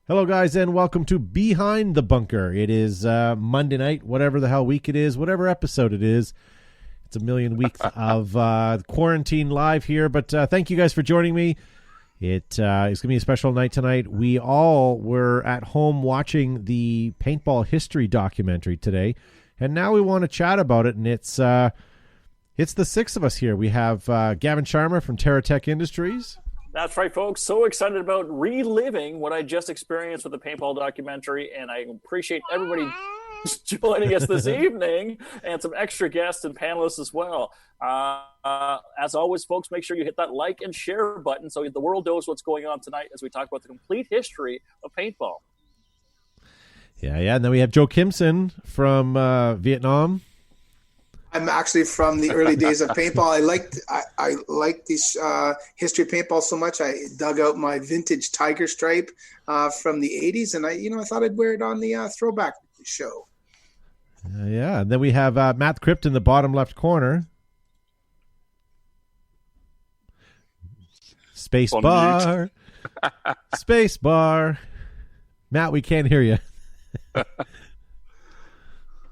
Hello, guys, and welcome to Behind the Bunker. It is Monday night, whatever the hell week it is, whatever episode it is. It's a million weeks of quarantine live here, but thank you guys for joining me. It's going to be a special night tonight. We all were at home watching the Paintball history documentary today, and now we want to chat about it, and it's the six of us here. We have Gavin Sharma from TerraTech Industries. That's right, folks. So excited about reliving what I just experienced with the Paintball documentary, and I appreciate everybody joining us this evening, and some extra guests and panelists as well. As always, folks, make sure you hit that like and share button so the world knows what's going on tonight as we talk about the complete history of paintball. Yeah, and then we have Joe Kimson from Vietnam. I'm actually from the early days of paintball. I liked this history of paintball so much. I dug out my vintage tiger stripe from the 80s, and I thought I'd wear it on the throwback show. Yeah, and then we have Matt Crypt in the bottom left corner. Space bar. Space bar. Matt, we can't hear you.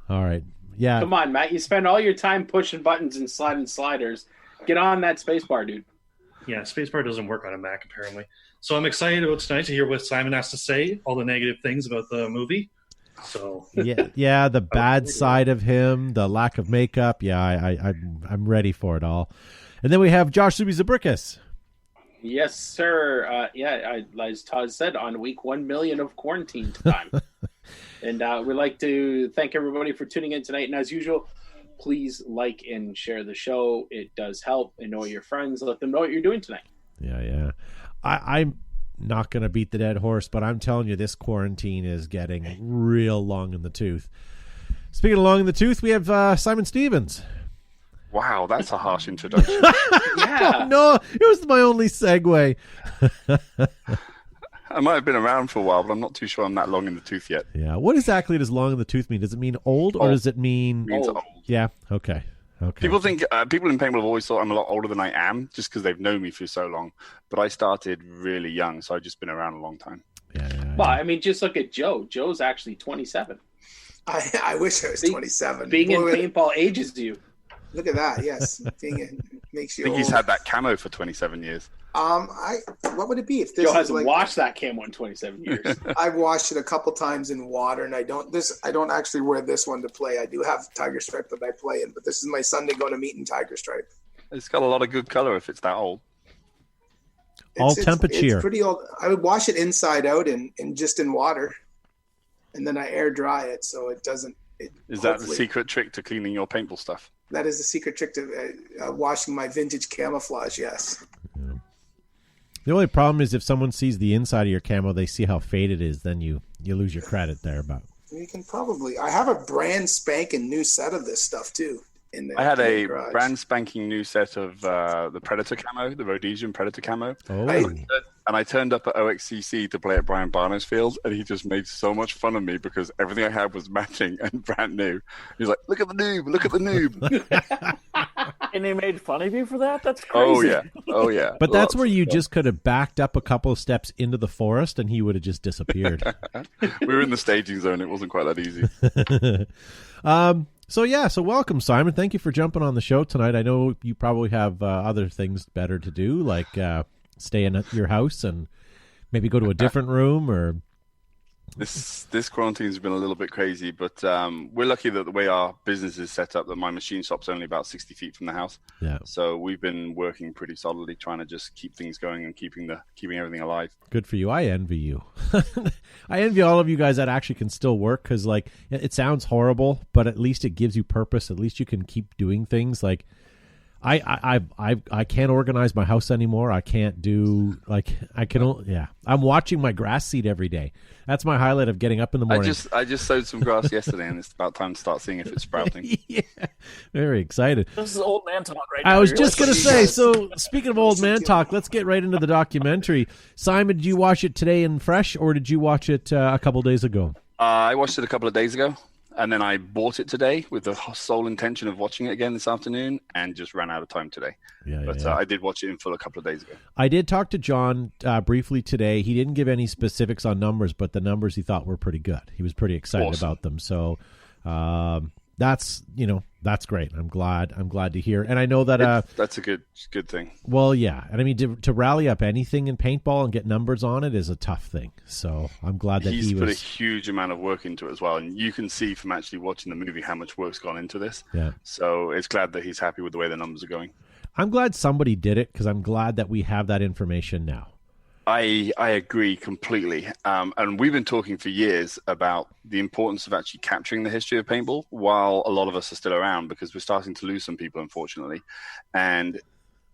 All right. Yeah. Come on, Matt. You spend all your time pushing buttons and sliding sliders. Get on that spacebar, dude. Yeah, spacebar doesn't work on a Mac, apparently. So I'm excited about tonight to hear what Simon has to say, all the negative things about the movie. So yeah, the bad side of him, the lack of makeup. Yeah, I'm ready for it all. And then we have Josh Zubi-Zabrickus. Yes, sir. As Todd said, on week 1 million of quarantine time. And we'd like to thank everybody for tuning in tonight. And as usual, please like and share the show. It does help. And know your friends. Let them know what you're doing tonight. Yeah. I'm not going to beat the dead horse, but I'm telling you, this quarantine is getting real long in the tooth. Speaking of long in the tooth, we have Simon Stevens. Wow, that's a harsh introduction. Yeah. No, it was my only segue. I might have been around for a while, but I'm not too sure I'm that long in the tooth yet. Yeah. What exactly does long in the tooth mean? Does it mean old, or does it mean... It means old. Yeah. Okay. People think people in paintball have always thought I'm a lot older than I am, just because they've known me for so long. But I started really young, so I've just been around a long time. Yeah. Well, I mean, just look at Joe. Joe's actually 27. I wish I was 27. Being in paintball ages you. Look at that. Yes, makes you. I think old. he's had that camo for 27 years. What would it be if this Joe hasn't washed that camo in 27 years. I've washed it a couple times in water, and I don't actually wear this one to play. I do have tiger stripe that I play in, but this is my Sunday go to meet in tiger stripe. It's got a lot of good color if it's that old. Temperature. It's pretty old. I would wash it inside out and just in water, and then I air dry it so it doesn't. Is that the secret trick to cleaning your paintball stuff? That is the secret trick to washing my vintage camouflage. Yes. Yeah. The only problem is if someone sees the inside of your camo, they see how faded it is, then you lose your credit there. But you can probably. I have a brand spanking new set of this stuff too. I had a brand spanking new set of the Predator camo, the Rhodesian Predator camo. Oh. And I turned up at OXCC to play at Brian Barner's field, and he just made so much fun of me because everything I had was matching and brand new. He was like, look at the noob. And he made fun of you for that? That's crazy. Oh, yeah. But that's where you just could have backed up a couple of steps into the forest, and he would have just disappeared. We were in the staging zone. It wasn't quite that easy. So welcome, Simon. Thank you for jumping on the show tonight. I know you probably have other things better to do, like stay in your house and maybe go to a different room. Or this quarantine's been a little bit crazy, but we're lucky that the way our business is set up, that my machine shop's only about 60 feet from the house. Yeah. So we've been working pretty solidly, trying to just keep things going and keeping everything alive. Good for you. I envy you. I envy all of you guys that actually can still work, because like it sounds horrible, but at least it gives you purpose. At least you can keep doing things. Like I can't organize my house anymore. I can't do I'm watching my grass seed every day. That's my highlight of getting up in the morning. I just sowed some grass yesterday, and it's about time to start seeing if it's sprouting. Yeah, very excited. This is old man talk right now. I was just going to say, so speaking of old man talk, let's get right into the documentary. Simon, did you watch it today in fresh, or did you watch it a couple days ago? I watched it a couple of days ago. And then I bought it today with the sole intention of watching it again this afternoon, and just ran out of time today. But I did watch it in full a couple of days ago. I did talk to John briefly today. He didn't give any specifics on numbers, but the numbers he thought were pretty good. He was pretty excited about them. So that's great. I'm glad to hear. And I know that that's a good thing. Well, yeah. And I mean, to rally up anything in paintball and get numbers on it is a tough thing. So I'm glad that he's put a huge amount of work into it as well. And you can see from actually watching the movie how much work's gone into this. Yeah. So it's glad that he's happy with the way the numbers are going. I'm glad somebody did it, because I'm glad that we have that information now. I agree completely. And we've been talking for years about the importance of actually capturing the history of paintball while a lot of us are still around, because we're starting to lose some people, unfortunately. And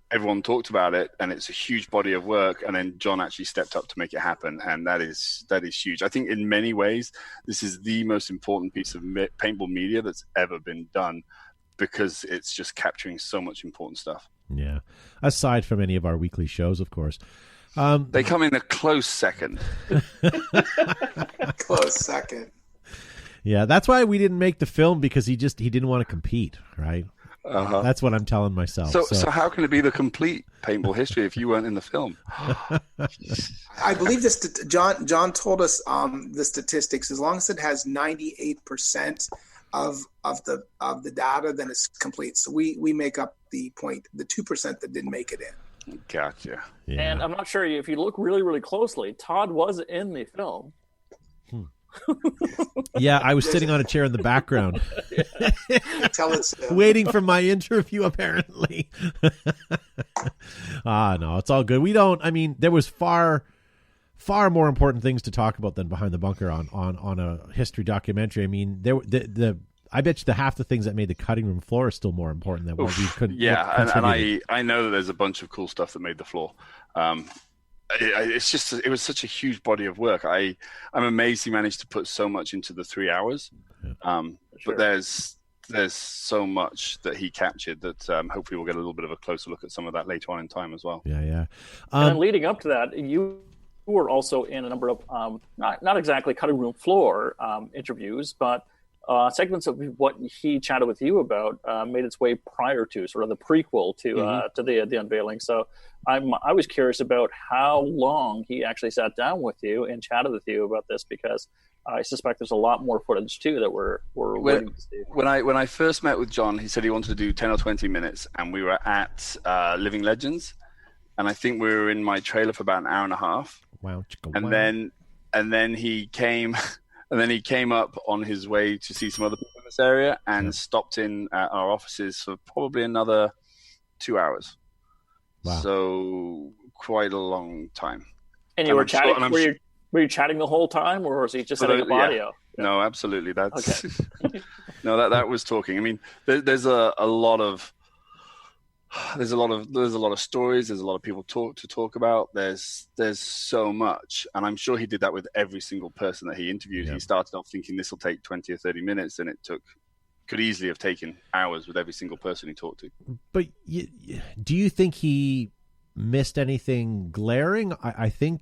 everyone talked about it, and it's a huge body of work. And then John actually stepped up to make it happen. And that is huge. I think in many ways, this is the most important piece of paintball media that's ever been done, because it's just capturing so much important stuff. Yeah. Aside from any of our weekly shows, of course. They come in a close second. Close second. Yeah, that's why we didn't make the film, because he didn't want to compete, right? Uh-huh. That's what I'm telling myself. So how can it be the complete paintball history if you weren't in the film? I believe this. John told us the statistics. As long as it has 98% of the data, then it's complete. So we make up the 2% that didn't make it in. Gotcha. Yeah. And I'm not sure if you look really, really closely, Todd was in the film. Yeah, I was sitting on a chair in the background. Tell it so. Waiting for my interview, apparently. No, it's all good. There was far more important things to talk about than Behind the Bunker on a history documentary. I mean, I bet you half the things that made the cutting room floor are still more important than what we couldn't. Yeah, and I know that there's a bunch of cool stuff that made the floor. It was such a huge body of work. I'm amazed he managed to put so much into the 3 hours. Sure. But there's so much that he captured that hopefully we'll get a little bit of a closer look at some of that later on in time as well. Yeah. And leading up to that, you were also in a number of not exactly cutting room floor interviews, but segments of what he chatted with you about made its way prior to sort of the prequel to the unveiling. So I was curious about how long he actually sat down with you and chatted with you about this, because I suspect there's a lot more footage too that we're waiting to see. When I first met with John, he said he wanted to do 10 or 20 minutes, and we were at Living Legends, and I think we were in my trailer for about an hour and a half. Wow. And then he came. And then he came up on his way to see some other people in this area, and stopped in at our offices for probably another 2 hours. Wow. So quite a long time. And you were chatting? Were you chatting the whole time, or was he just setting up audio? Yeah. No, absolutely. That's okay. No, that was talking. I mean, there's a lot of stories. There's a lot of people to talk about. There's so much, and I'm sure he did that with every single person that he interviewed. Yeah. He started off thinking this will take 20 or 30 minutes, and could easily have taken hours with every single person he talked to. But do you think he missed anything glaring? I think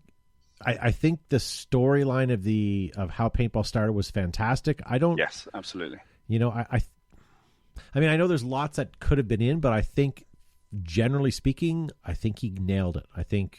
the storyline of how paintball started was fantastic. Yes, absolutely. I mean, I know there's lots that could have been in, but I think, generally speaking, I think he nailed it. I think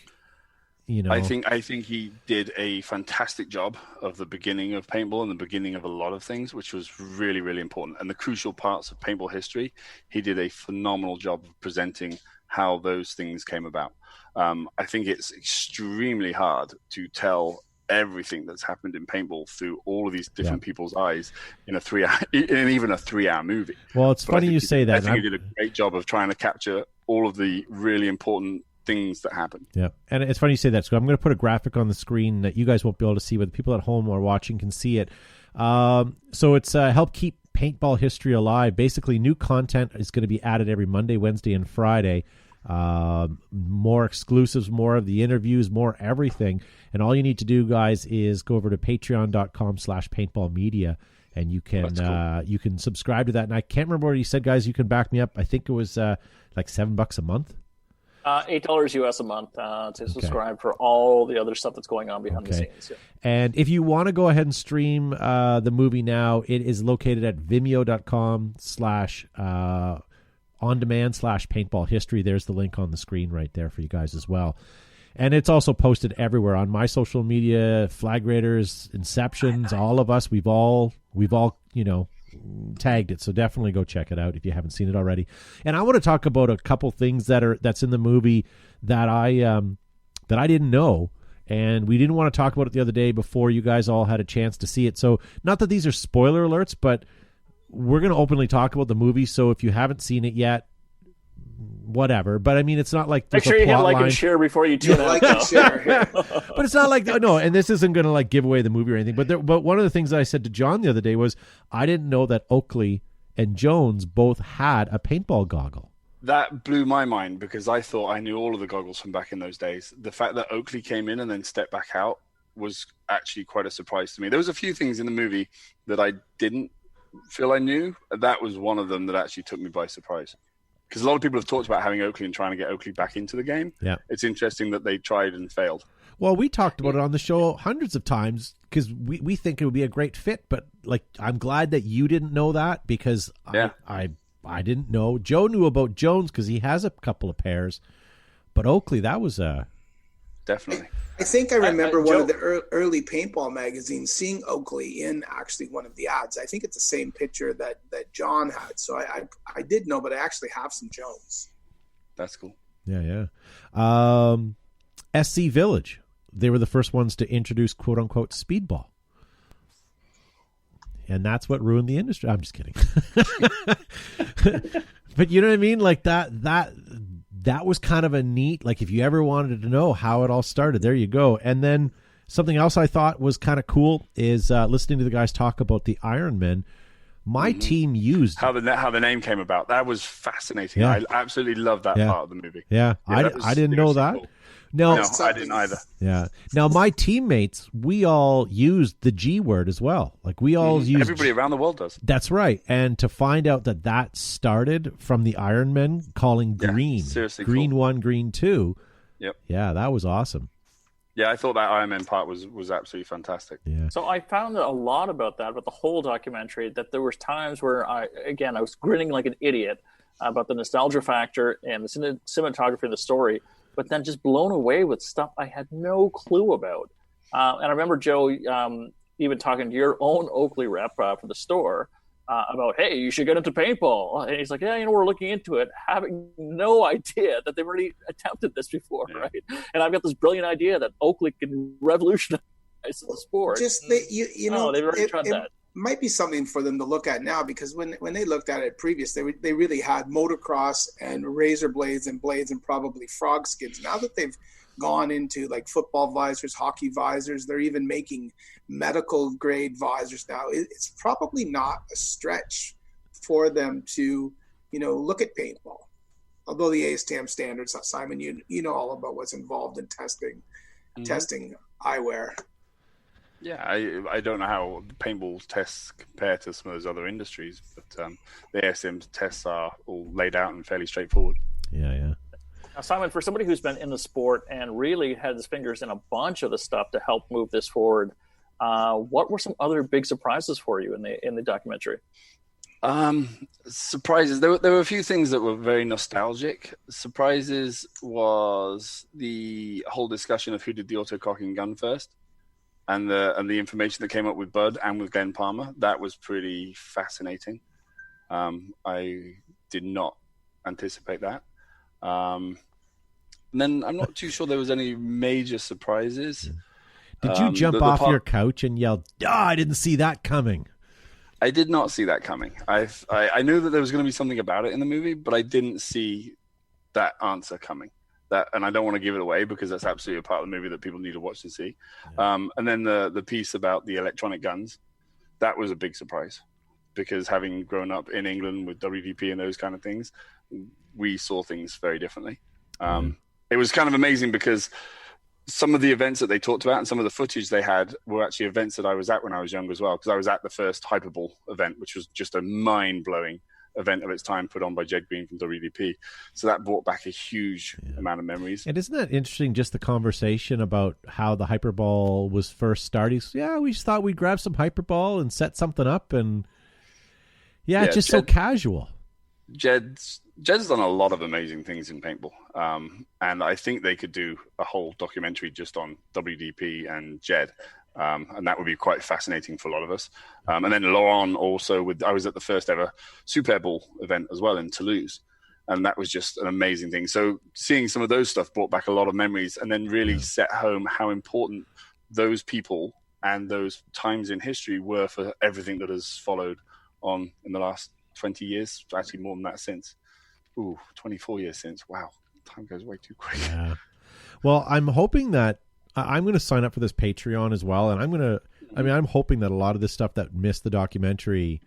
he did a fantastic job of the beginning of paintball and the beginning of a lot of things, which was really, really important. And the crucial parts of paintball history, he did a phenomenal job of presenting how those things came about. I think it's extremely hard to tell everything that's happened in paintball through all of these different people's eyes in a 3 hour, in even a 3 hour movie. Well, it's funny you say that. I think he did a great job of trying to capture all of the really important things that happened. Yeah, and it's funny you say that. So I'm going to put a graphic on the screen that you guys won't be able to see, but the people at home or watching can see it. So it's help keep paintball history alive. Basically, new content is going to be added every Monday, Wednesday, and Friday. More exclusives, more of the interviews, more everything. And all you need to do, guys, is go over to patreon.com/paintballmedia, and you can subscribe to that. And I can't remember what he said, guys. You can back me up. I think it was like $7 a month. $8 US a month to subscribe for all the other stuff that's going on behind the scenes. Yeah. And if you want to go ahead and stream the movie now, it is located at vimeo.com/on-demand/paintball history. There's the link on the screen right there for you guys as well. And it's also posted everywhere on my social media, Flag Raiders, Inceptions, all of us. We've all tagged it, so definitely go check it out if you haven't seen it already. And I want to talk about a couple things that's in the movie that I didn't know, and we didn't want to talk about it the other day before you guys all had a chance to see it. So not that these are spoiler alerts, but we're going to openly talk about the movie. So if you haven't seen it yet, whatever. But I mean, it's not like make sure you hit like and share before you tune out. Like and share. But it's not like no, and this isn't going to like give away the movie or anything. But one of the things that I said to John the other day was I didn't know that Oakley and Jones both had a paintball goggle. That blew my mind because I thought I knew all of the goggles from back in those days. The fact that Oakley came in and then stepped back out was actually quite a surprise to me. There was a few things in the movie that I didn't feel I knew. That was one of them that actually took me by surprise. Because a lot of people have talked about having Oakley and trying to get Oakley back into the game. Yeah, it's interesting that they tried and failed. Well, we talked about it on the show hundreds of times because we think it would be a great fit. But like, I'm glad that you didn't know that because I didn't know. Joe knew about Jones because he has a couple of pairs, but Oakley, that was definitely. I think I remember one of the early paintball magazines seeing Oakley in actually one of the ads. I think it's the same picture that John had. So I did know, but I actually have some Jones. That's cool. Yeah. SC Village. They were the first ones to introduce quote unquote speedball. And that's what ruined the industry. I'm just kidding. But you know what I mean? Like that was kind of a neat, like if you ever wanted to know how it all started, there you go. And then something else I thought was kind of cool is listening to the guys talk about the Iron Men. My team used how the name came about. That was fascinating. Yeah. I absolutely loved that part of the movie. Yeah, I didn't know that. Cool. No, I didn't either. Yeah. Now my teammates, we all used the G word as well. Like we all used. Everybody around the world does. That's right. And to find out that started from the Iron Men calling green, seriously, green cool. 1, green 2. Yep. Yeah, that was awesome. Yeah, I thought that Iron Man part was absolutely fantastic. Yeah. So I found a lot about the whole documentary, that there was times where I was grinning like an idiot about the nostalgia factor and the cinematography of the story, but then just blown away with stuff I had no clue about. And I remember, Joe, even talking to your own Oakley rep for the store about, hey, you should get into paintball. And he's like, yeah, we're looking into it, having no idea that they've already attempted this before, right? And I've got this brilliant idea that Oakley can revolutionize the sport. Just, they've already tried that. Might be something for them to look at now, because when they looked at it previous, they really had motocross and razor blades and probably frog skins. Now that they've gone into like football visors, hockey visors, they're even making medical grade visors now. It's probably not a stretch for them to look at paintball. Although the ASTM standards, Simon, you know all about what's involved in testing eyewear. Yeah, I don't know how paintball tests compare to some of those other industries, but the ASM tests are all laid out and fairly straightforward. Yeah. Now, Simon, for somebody who's been in the sport and really had his fingers in a bunch of the stuff to help move this forward, what were some other big surprises for you in the documentary? Surprises. There were a few things that were very nostalgic. Surprises was the whole discussion of who did the auto-cocking gun first. And the information that came up with Bud and with Glenn Palmer, that was pretty fascinating. I did not anticipate that. And then I'm not too sure there was any major surprises. Did you jump off your couch and yell, I didn't see that coming? I did not see that coming. I knew that there was going to be something about it in the movie, but I didn't see that answer coming. And I don't want to give it away because that's absolutely a part of the movie that people need to watch to see. Yeah. And then the piece about the electronic guns, that was a big surprise because having grown up in England with WDP and those kind of things, we saw things very differently. It was kind of amazing because some of the events that they talked about and some of the footage they had were actually events that I was at when I was young as well, because I was at the first Hyperball event, which was just a mind-blowing event of its time put on by Jed Green from WDP. So that brought back a huge amount of memories. And isn't that interesting, just the conversation about how the Hyperball was first started? Yeah, we just thought we'd grab some Hyperball and set something up, and it's just so casual. Jed's done a lot of amazing things in paintball, and I think they could do a whole documentary just on WDP and Jed. And that would be quite fascinating for a lot of us. And then Laurent also I was at the first ever Super Bowl event as well in Toulouse. And that was just an amazing thing. So seeing some of those stuff brought back a lot of memories, and then really set home how important those people and those times in history were for everything that has followed on in the last 20 years, actually more than that since. 24 years since. Wow. Time goes way too quick. Yeah. Well, I'm hoping that I'm going to sign up for this Patreon as well, and I'm hoping that a lot of this stuff that missed the documentary,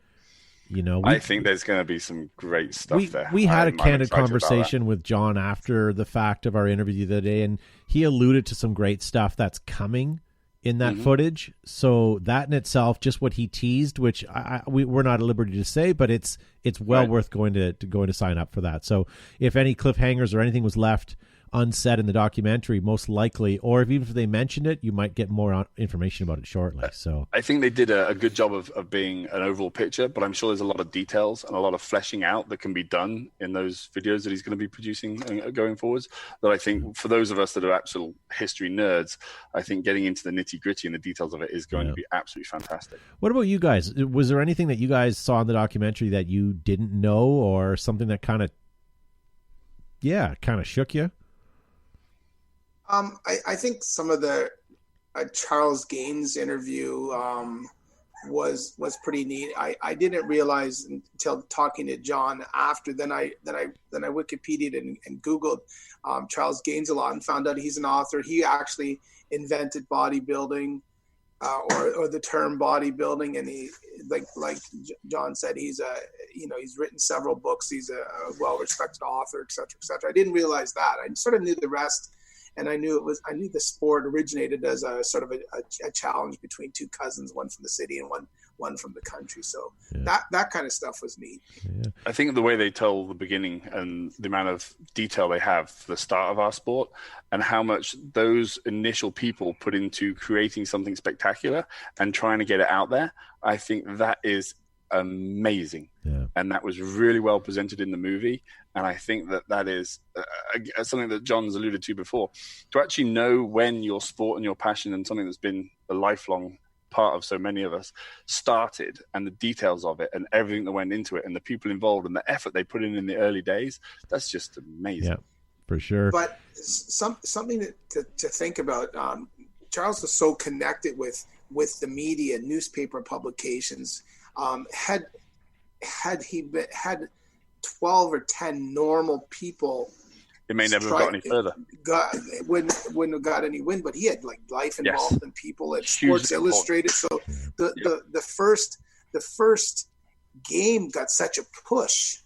I think there's going to be some great stuff there. We had a candid conversation with John after the fact of our interview the other day, and he alluded to some great stuff that's coming in that footage. So that in itself, just what he teased, which we're not at liberty to say, but it's well worth going to sign up for that. So if any cliffhangers or anything was left unsaid in the documentary, most likely, or even if they mentioned it, you might get more information about it shortly. So I think they did a good job of being an overall picture, but I'm sure there's a lot of details and a lot of fleshing out that can be done in those videos that he's going to be producing going forwards. That I think for those of us that are absolute history nerds, I think getting into the nitty gritty and the details of it is going to be absolutely fantastic. What about you guys? Was there anything that you guys saw in the documentary that you didn't know, or something that kind of shook you? I think some of the Charles Gaines interview was pretty neat. I didn't realize until talking to John after. Then I Wikipedia'd and Googled Charles Gaines a lot and found out he's an author. He actually invented bodybuilding or the term bodybuilding, and he like John said, he's written several books. He's a well-respected author, et cetera, et cetera. I didn't realize that. I sort of knew the rest. And I knew the sport originated as a sort of a challenge between two cousins, one from the city and one from the country. So that kind of stuff was neat. Yeah. I think the way they tell the beginning and the amount of detail they have for the start of our sport, and how much those initial people put into creating something spectacular and trying to get it out there, I think that is amazing. And that was really well presented in the movie. And I think that is something that John's alluded to before. To actually know when your sport and your passion and something that's been a lifelong part of so many of us started, and the details of it and everything that went into it and the people involved and the effort they put in the early days, that's just amazing. Yeah, for sure. But something to think about, Charles was so connected with the media, newspaper publications. Had he had 12 or 10 normal people, it may never have got any further. Wouldn't have got any win, but he had Life Involved People at Sports Illustrated. So the first game got such a push.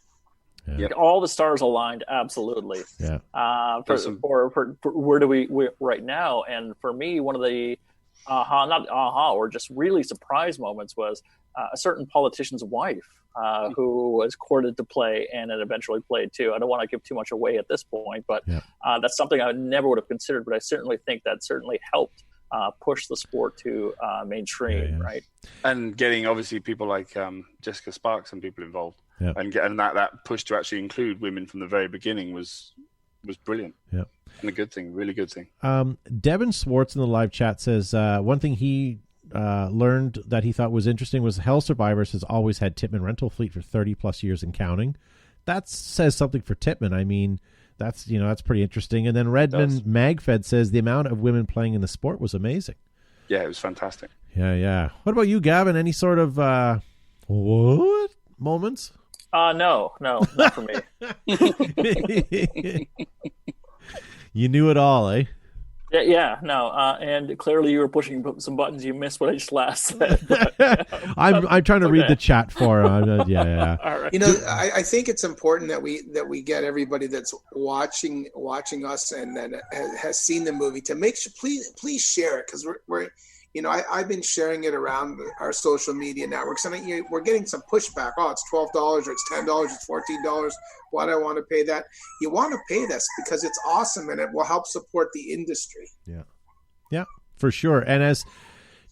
Yeah. All the stars aligned, absolutely. Yeah. For where do we right now? And for me, one of the or just really surprise moments was a certain politician's wife who was courted to play and then eventually played too. I don't want to give too much away at this point, but that's something I never would have considered, but I certainly think that certainly helped push the sport to mainstream, right? And getting obviously people like Jessica Sparks and people involved, and that push to actually include women from the very beginning was brilliant. Yeah. And a good thing, really good thing. Devin Swartz in the live chat says one thing he learned that he thought was interesting was Hell Survivors has always had Tippmann rental fleet for 30 plus years and counting. That says something for Tippmann. I mean, that's pretty interesting. And then Redmond Magfed says the amount of women playing in the sport was amazing. Yeah, it was fantastic. Yeah. What about you, Gavin? Any sort of what moments? No, not for me. You knew it all, eh? No. And clearly you were pushing some buttons. You missed what I just last said. I'm trying to read the chat for him. Yeah. All right. I think it's important that we get everybody that's watching us and that has seen the movie to make sure please share it, because we're I've been sharing it around our social media networks, and we're getting some pushback. Oh, it's $12 or it's $10, it's $14. Why do I want to pay that? You want to pay this because it's awesome and it will help support the industry. Yeah, for sure. And as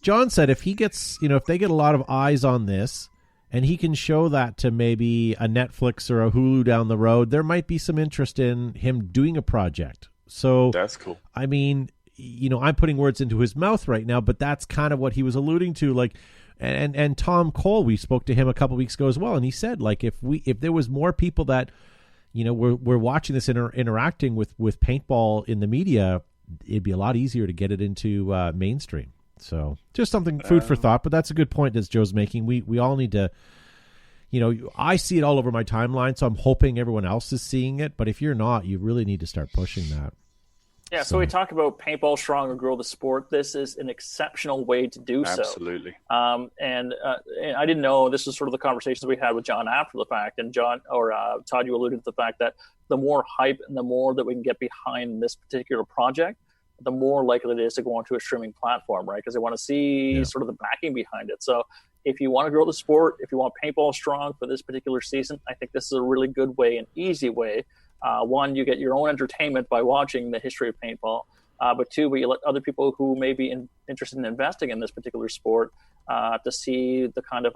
John said, if he gets, if they get a lot of eyes on this and he can show that to maybe a Netflix or a Hulu down the road, there might be some interest in him doing a project. So that's cool. I mean, I'm putting words into his mouth right now, but that's kind of what he was alluding to. Like, and Tom Cole, we spoke to him a couple weeks ago as well, and he said, like, if there was more people that, we're watching this interacting with paintball in the media, it'd be a lot easier to get it into mainstream. So just something, food for thought. But that's a good point that Joe's making. We all need to. I see it all over my timeline, so I'm hoping everyone else is seeing it. But if you're not, you really need to start pushing that. Yeah, so we talk about paintball strong or grow the sport. This is an exceptional way to do so. Absolutely. And I didn't know this was sort of the conversations we had with John after the fact. And John or Todd, you alluded to the fact that the more hype and the more that we can get behind this particular project, the more likely it is to go onto a streaming platform, right? Because they want to see sort of the backing behind it. So if you want to grow the sport, if you want paintball strong for this particular season, I think this is a really good way, an easy way. One, you get your own entertainment by watching the history of paintball. But two, you let other people who may be interested in investing in this particular sport to see the kind of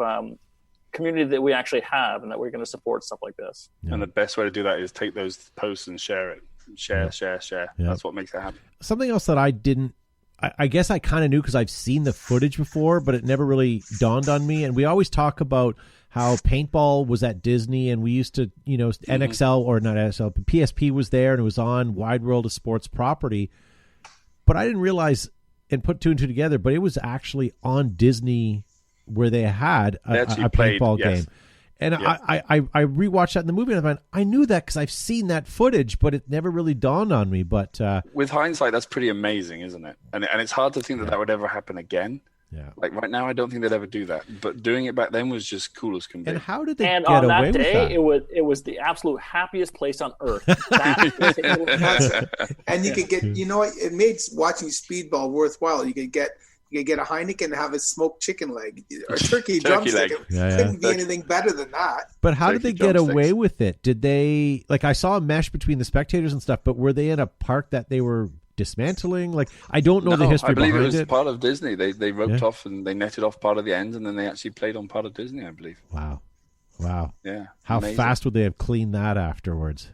community that we actually have and that we're going to support stuff like this. Yeah. And the best way to do that is take those posts and share it. Share. Yeah. That's what makes it happen. Something else that I guess I kind of knew because I've seen the footage before, but it never really dawned on me. And we always talk about how paintball was at Disney, and we used to, NXL or not NXL, but PSP was there, and it was on Wide World of Sports property. But I didn't realize and put two and two together, but it was actually on Disney where they had a paintball game. And I rewatched that in the movie, and I thought, I knew that because I've seen that footage, but it never really dawned on me. But with hindsight, that's pretty amazing, isn't it? And it's hard to think that would ever happen again. Yeah. Like right now, I don't think they'd ever do that. But doing it back then was just cool as can be. And how did they get away with that? And on that day, it was the absolute happiest place on earth. And you could get, it made watching speedball worthwhile. You could get a Heineken and have a smoked chicken leg or turkey drumstick. It couldn't be anything better than that. But how did they get away with it? Did they, I saw a mesh between the spectators and stuff, but were they in a park that they were dismantling? I don't know the history behind it. I believe it was part of Disney. They roped off and they netted off part of the ends, and then they actually played on part of Disney, I believe. Wow. Yeah. How amazing. Fast would they have cleaned that afterwards?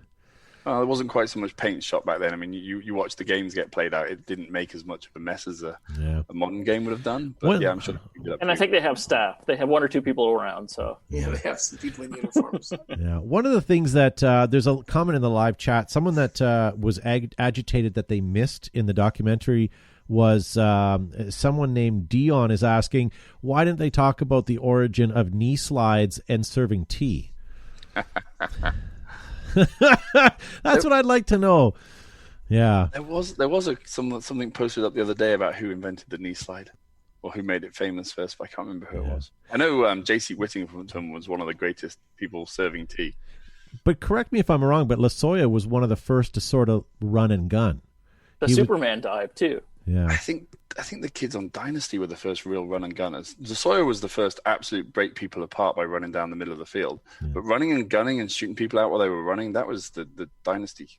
Well, there wasn't quite so much paint shot back then. I mean, you watch the games get played out. It didn't make as much of a mess as a modern game would have done. But I'm sure. And I think they have staff. They have one or two people around. So yeah, they have some people in uniforms. Yeah. One of the things that there's a comment in the live chat. Someone that was agitated that they missed in the documentary was someone named Dion is asking, why didn't they talk about the origin of knee slides and serving tea? That's what I'd like to know. Yeah, there was something posted up the other day about who invented the knee slide or who made it famous first, but I can't remember who it was. I know J.C. Whittington was one of the greatest people serving tea. But correct me if I'm wrong, but Lasoya was one of the first to sort of run and gun. Superman dive too. Yeah, I think the kids on Dynasty were the first real run and gunners. Sawyer was the first absolute break people apart by running down the middle of the field. Yeah. But running and gunning and shooting people out while they were running, that was the Dynasty,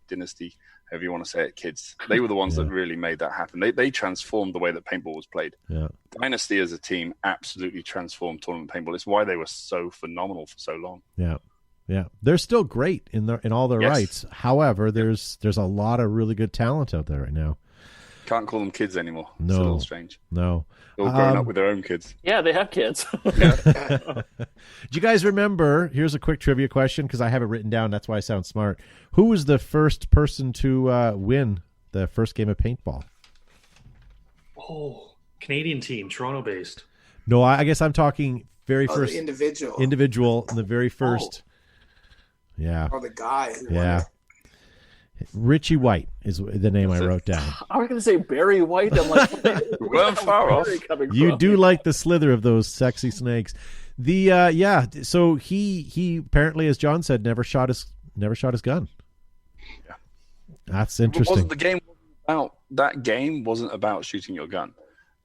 however you want to say it, kids. They were the ones that really made that happen. They transformed the way that paintball was played. Yeah. Dynasty as a team absolutely transformed tournament paintball. It's why they were so phenomenal for so long. Yeah. Yeah. They're still great in all their rights. However, there's a lot of really good talent out there right now. Can't call them kids anymore. No. It's a little strange. No. They're all growing up with their own kids. Yeah, they have kids. Do you guys remember, here's a quick trivia question because I have it written down. That's why I sound smart. Who was the first person to win the first game of paintball? Oh, Canadian team, Toronto-based. No, I guess I'm talking very first. Individual. The very first. Yeah. Or the guy. Yeah. Richie White is the name I wrote down. I was going to say Barry White. I'm like, well, far off. You do like the slither of those sexy snakes. So he apparently, as John said, never shot his gun. Yeah, that's interesting. That game wasn't about shooting your gun.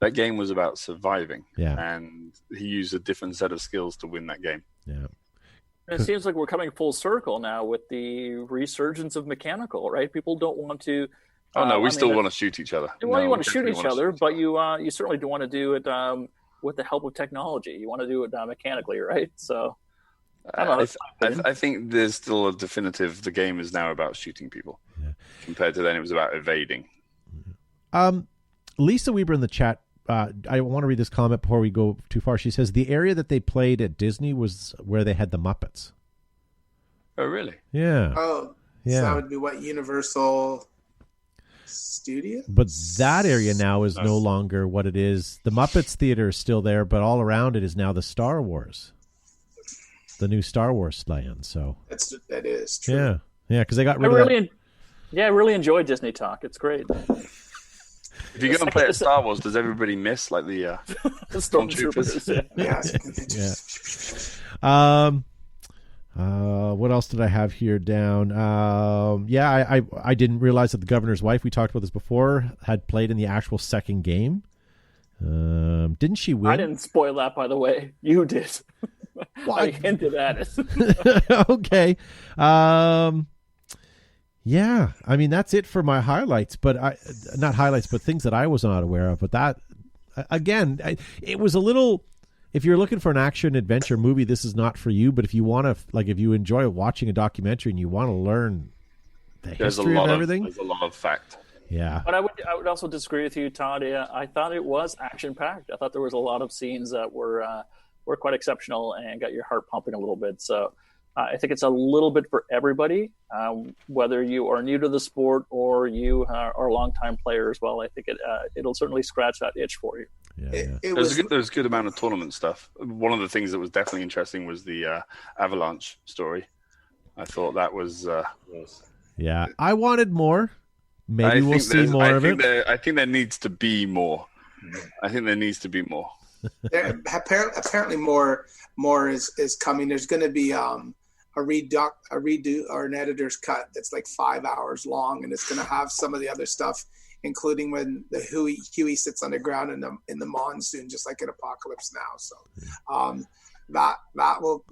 That game was about surviving. Yeah. And he used a different set of skills to win that game. Yeah. It seems like we're coming full circle now with the resurgence of mechanical, right? People don't want to. Oh no, we still want to shoot each other. Well, No, you want we to shoot definitely each wanna other, shoot but you certainly don't want to do it with the help of technology. You want to do it mechanically, right? So, I don't know. I think there's still a definitive. The game is now about shooting people, compared to then it was about evading. Lisa Weber in the chat. I want to read this comment before we go too far. She says the area that they played at Disney was where they had the Muppets. Oh, really? Yeah. Oh, Yeah. so that would be what, Universal Studios? But that area now is no longer what it is. The Muppets Theater is still there, but all around it is now the Star Wars, the new Star Wars land. So that is true. yeah, because they got rid of that. I really enjoy Disney Talk. It's great. If you go and play at Star Wars, does everybody miss like the Stormtroopers? What else did I have here down? I didn't realize that the governor's wife, we talked about this before, had played in the actual second game. Didn't she win? I didn't spoil that, by the way. You did. I hinted at it. Okay. Yeah, I mean, that's it for my highlights, but not highlights, but things that I was not aware of. But that, again, it was a little, if you're looking for an action adventure movie, this is not for you. But if you want to, like, if you enjoy watching a documentary and you want to learn the history of everything. There's a lot of fact. Yeah. But I would also disagree with you, Todd. I thought it was action-packed. I thought there was a lot of scenes that were quite exceptional and got your heart pumping a little bit. So I think it's a little bit for everybody, whether you are new to the sport or you are a long-time player as well. I think it'll certainly scratch that itch for you. There was a good amount of tournament stuff. One of the things that was definitely interesting was the Avalanche story. I thought that was... Yeah, I wanted more. Maybe we'll see more of it. I think there needs to be more. I think there needs to be more. Apparently more is coming. There's going to be a redo or an editor's cut that's like 5 hours long, and it's going to have some of the other stuff, including when the Huey sits underground in the monsoon, just like in Apocalypse Now. So that will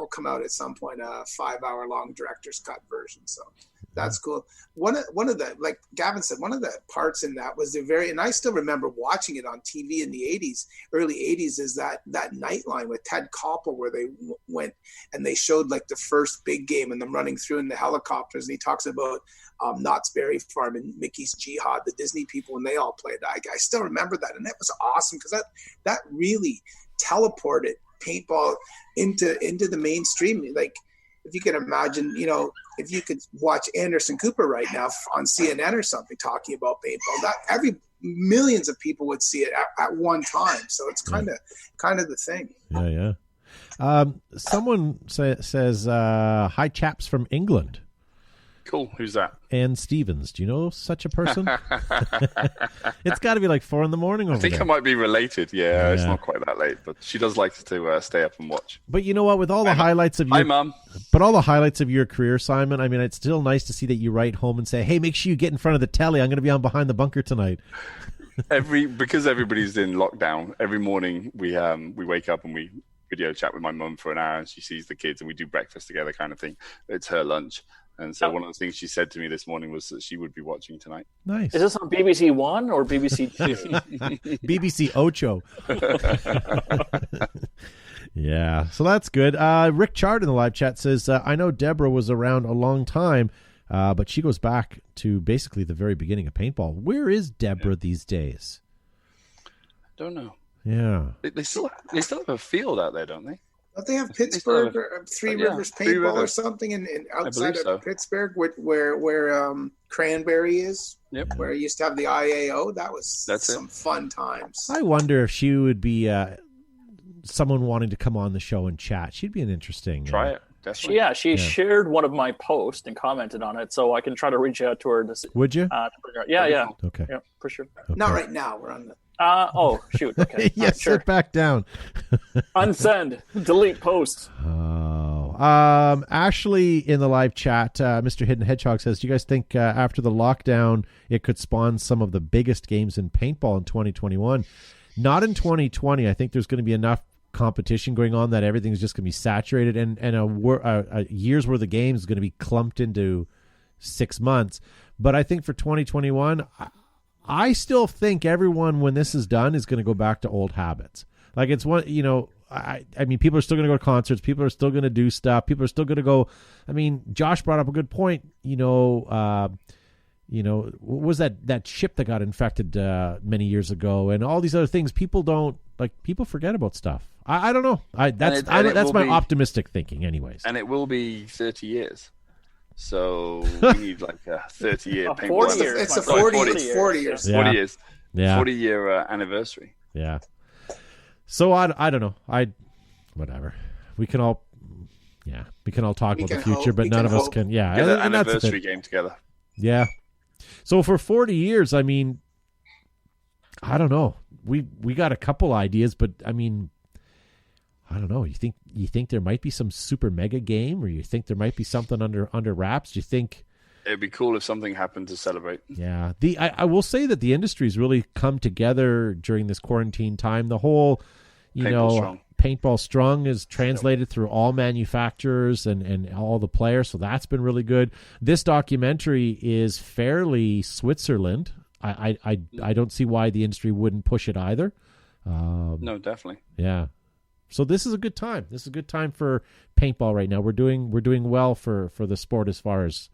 come out at some point, a 5 hour long director's cut version. So that's cool. One of the, like Gavin said, one of the parts in that was and I still remember watching it on TV in the early 80s, is that Nightline with Ted Koppel, where they went and they showed like the first big game and them running through in the helicopters. And he talks about Knott's Berry Farm and Mickey's Jihad, the Disney people, and they all played. I still remember that. And that was awesome because that really teleported paintball into the mainstream. Like, if you can imagine, if you could watch Anderson Cooper right now on CNN or something talking about paintball, that millions of people would see it at one time. So it's kind of the thing. Yeah. Someone says, "Hi, chaps from England." Cool. Who's that? Ann Stevens. Do you know such a person? It's got to be like 4 a.m. over I think there. I might be related. Yeah, it's not quite that late, but she does like to stay up and watch. But you know what? With all the highlights of your, Hi, Mum. But all the highlights of your career, Simon, I mean, it's still nice to see that you write home and say, "Hey, make sure you get in front of the telly. I'm going to be on Behind the Bunker tonight." Because everybody's in lockdown, every morning we wake up and we video chat with my mum for an hour, and she sees the kids and we do breakfast together, kind of thing. It's her lunch. And so one of the things she said to me this morning was that she would be watching tonight. Nice. Is this on BBC One or BBC Two? BBC Ocho. Yeah, so that's good. Rick Chard in the live chat says, I know Deborah was around a long time, but she goes back to basically the very beginning of paintball. Where is Deborah these days? Don't know. Yeah. They still have a field out there, don't they? Don't they have Pittsburgh or Three Rivers Paintball or something in outside of Pittsburgh where Cranberry is? Yep. Where you used to have the IAO. That's some fun times. I wonder if she would be someone wanting to come on the show and chat. She'd be an interesting... Try it. Definitely. She shared one of my posts and commented on it, so I can try to reach out to her. Would you? Yeah. Okay. Yeah, for sure. Okay. Not right now. We're on the... Shoot. Okay. Yes, sure. sit back down. Unsend. Delete post. Oh, Ashley in the live chat, Mr. Hidden Hedgehog says, do you guys think after the lockdown it could spawn some of the biggest games in paintball in 2021? Not in 2020. I think there's going to be enough competition going on that everything's just going to be saturated, and a year's worth of games is going to be clumped into 6 months. But I think for 2021, I still think everyone, when this is done, is going to go back to old habits. Like, it's one, I mean, people are still going to go to concerts. People are still going to do stuff. People are still going to go. I mean, Josh brought up a good point. What was that ship that got infected many years ago, and all these other things? People forget about stuff. I don't know. That's my optimistic thinking, anyways. And it will be 30 years. So we need like a 30-year paintball. 40 years. It's a 40 years. Yeah. 40 years. Yeah. 40-year anniversary. Yeah. So I don't know. Whatever. We can all talk about the future, but none of us can. Yeah. Get an anniversary game together. Yeah. So for 40 years, I mean, I don't know. We got a couple ideas, but I mean, I don't know. You think there might be some super mega game, or you think there might be something under wraps? Do you think it'd be cool if something happened to celebrate? Yeah. I will say that the industry's really come together during this quarantine time. The whole, Paintball Strong is translated through all manufacturers and all the players, so that's been really good. This documentary is fairly Switzerland. I don't see why the industry wouldn't push it either. No, definitely. Yeah. So this is a good time. This is a good time for paintball right now. We're doing well for the sport as far as,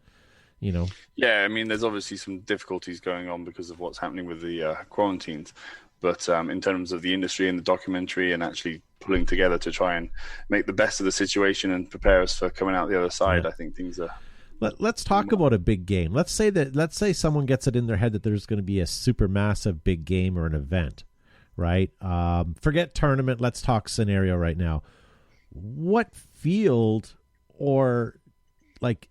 Yeah, I mean, there's obviously some difficulties going on because of what's happening with the quarantines. But in terms of the industry and the documentary and actually pulling together to try and make the best of the situation and prepare us for coming out the other side, I think things are... Let's talk about a big game. Let's say someone gets it in their head that there's going to be a super massive big game or an event, right? Forget tournament. Let's talk scenario right now. What field or like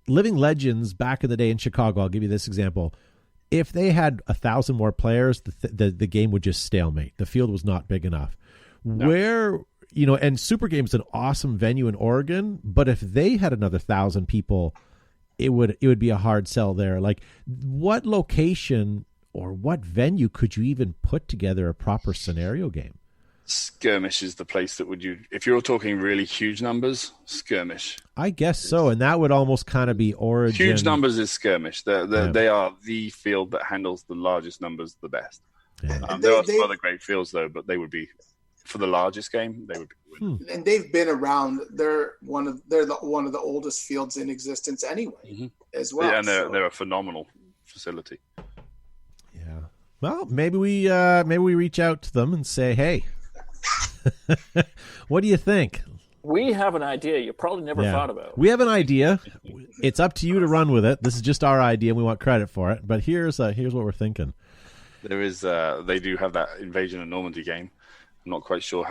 Living Legends back in the day in Chicago, I'll give you this example. If they had 1,000 more players, the game would just stalemate. The field was not big enough. No. Where, and Super Game's an awesome venue in Oregon, but if they had another 1,000 people, it would be a hard sell there. Like, what location or what venue could you even put together a proper scenario game? Skirmish is the place that if you're talking really huge numbers, Skirmish. I guess so, and that would almost kind of be Origin. Huge numbers is Skirmish. They are the field that handles the largest numbers the best. Yeah. There are some other great fields though, but they would be for the largest game. They would be. And they've been around. They're one of the oldest fields in existence anyway, as well. Yeah, and they're a phenomenal facility. Yeah. Well, maybe we reach out to them and say, hey. What do you think? We have an idea you probably never thought about. We have an idea. It's up to you to run with it. This is just our idea, and we want credit for it. But here's what we're thinking. There is they do have that Invasion of Normandy game. I'm not quite sure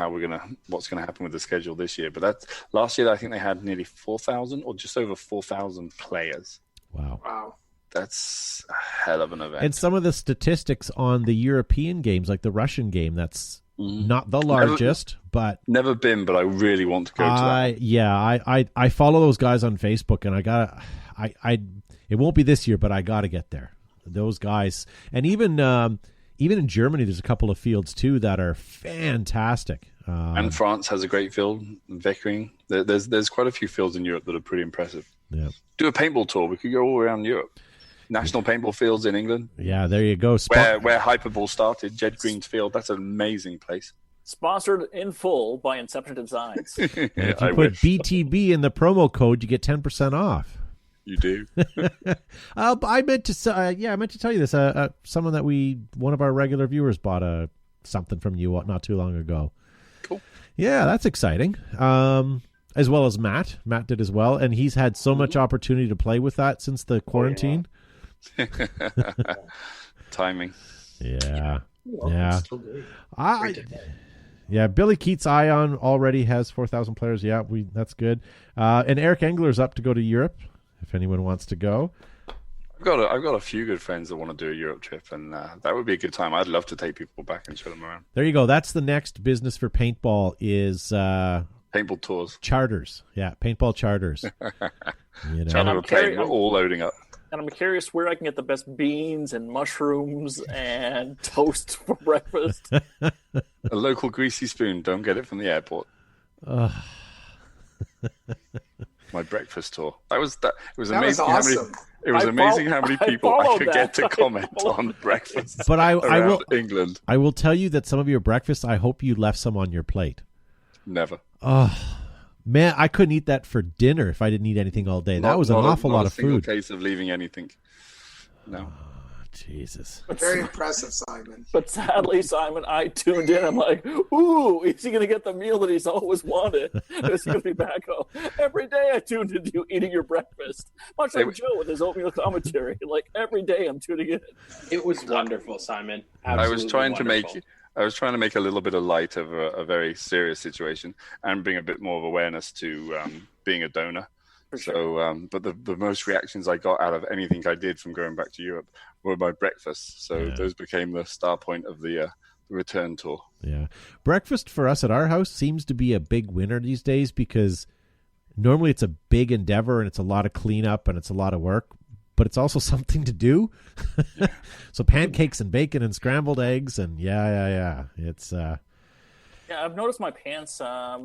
what's gonna happen with the schedule this year. But last year I think they had nearly 4,000 or just over 4,000 players. Wow. That's a hell of an event. And some of the statistics on the European games, like the Russian game, that's not the largest, but never been, but I really want to go to that. Yeah, I follow those guys on Facebook, and it won't be this year, but I gotta get there. Those guys, and even in Germany, there's a couple of fields too that are fantastic. And France has a great field, Vickering. There's quite a few fields in Europe that are pretty impressive. Yeah, do a paintball tour. We could go all around Europe. National paintball fields in England. Yeah, there you go. Where Hyperball started, Jed Green's field. That's an amazing place. Sponsored in full by Inception Designs. If you put BTB in the promo code, you get 10% off. You do. I meant to tell you this. Someone that one of our regular viewers bought something from you not too long ago. Cool. Yeah, that's exciting. As well as Matt. Matt did as well, and he's had so much opportunity to play with that since the quarantine. Timing. Yeah. Yeah. Billy Keats Ion already has 4,000 players. Yeah, that's good. And Eric Engler's up to go to Europe if anyone wants to go. I've got a few good friends that want to do a Europe trip, and that would be a good time. I'd love to take people back and show them around. There you go. That's the next business for paintball is Paintball tours. Charters. Yeah, paintball charters. You know? Charter a plane, we're all loading up. And I'm curious where I can get the best beans and mushrooms and toast for breakfast. A local greasy spoon. Don't get it from the airport. My breakfast tour. It was amazing. Awesome. It was amazing how many people I could get to comment on breakfast. But I will England. I will tell you that some of your breakfast, I hope you left some on your plate. Never. Oh man, I couldn't eat that for dinner if I didn't eat anything all day. That was an awful lot of food. Not a single case of leaving anything. No. Jesus. Very impressive, Simon. But sadly, Simon, I tuned in. I'm like, ooh, is he going to get the meal that he's always wanted? Is he going to be back home? Every day I tuned into you eating your breakfast. Much like Joe with his oatmeal commentary. Like, every day I'm tuning in. It was wonderful, Simon. I was trying to make a little bit of light of a very serious situation and bring a bit more of awareness to being a donor. So, but the most reactions I got out of anything I did from going back to Europe were my breakfasts. So those became the star point of the return tour. Yeah. Breakfast for us at our house seems to be a big winner these days because normally it's a big endeavor and it's a lot of cleanup and it's a lot of work, but it's also something to do. So pancakes and bacon and scrambled eggs and it's Yeah, I've noticed my pants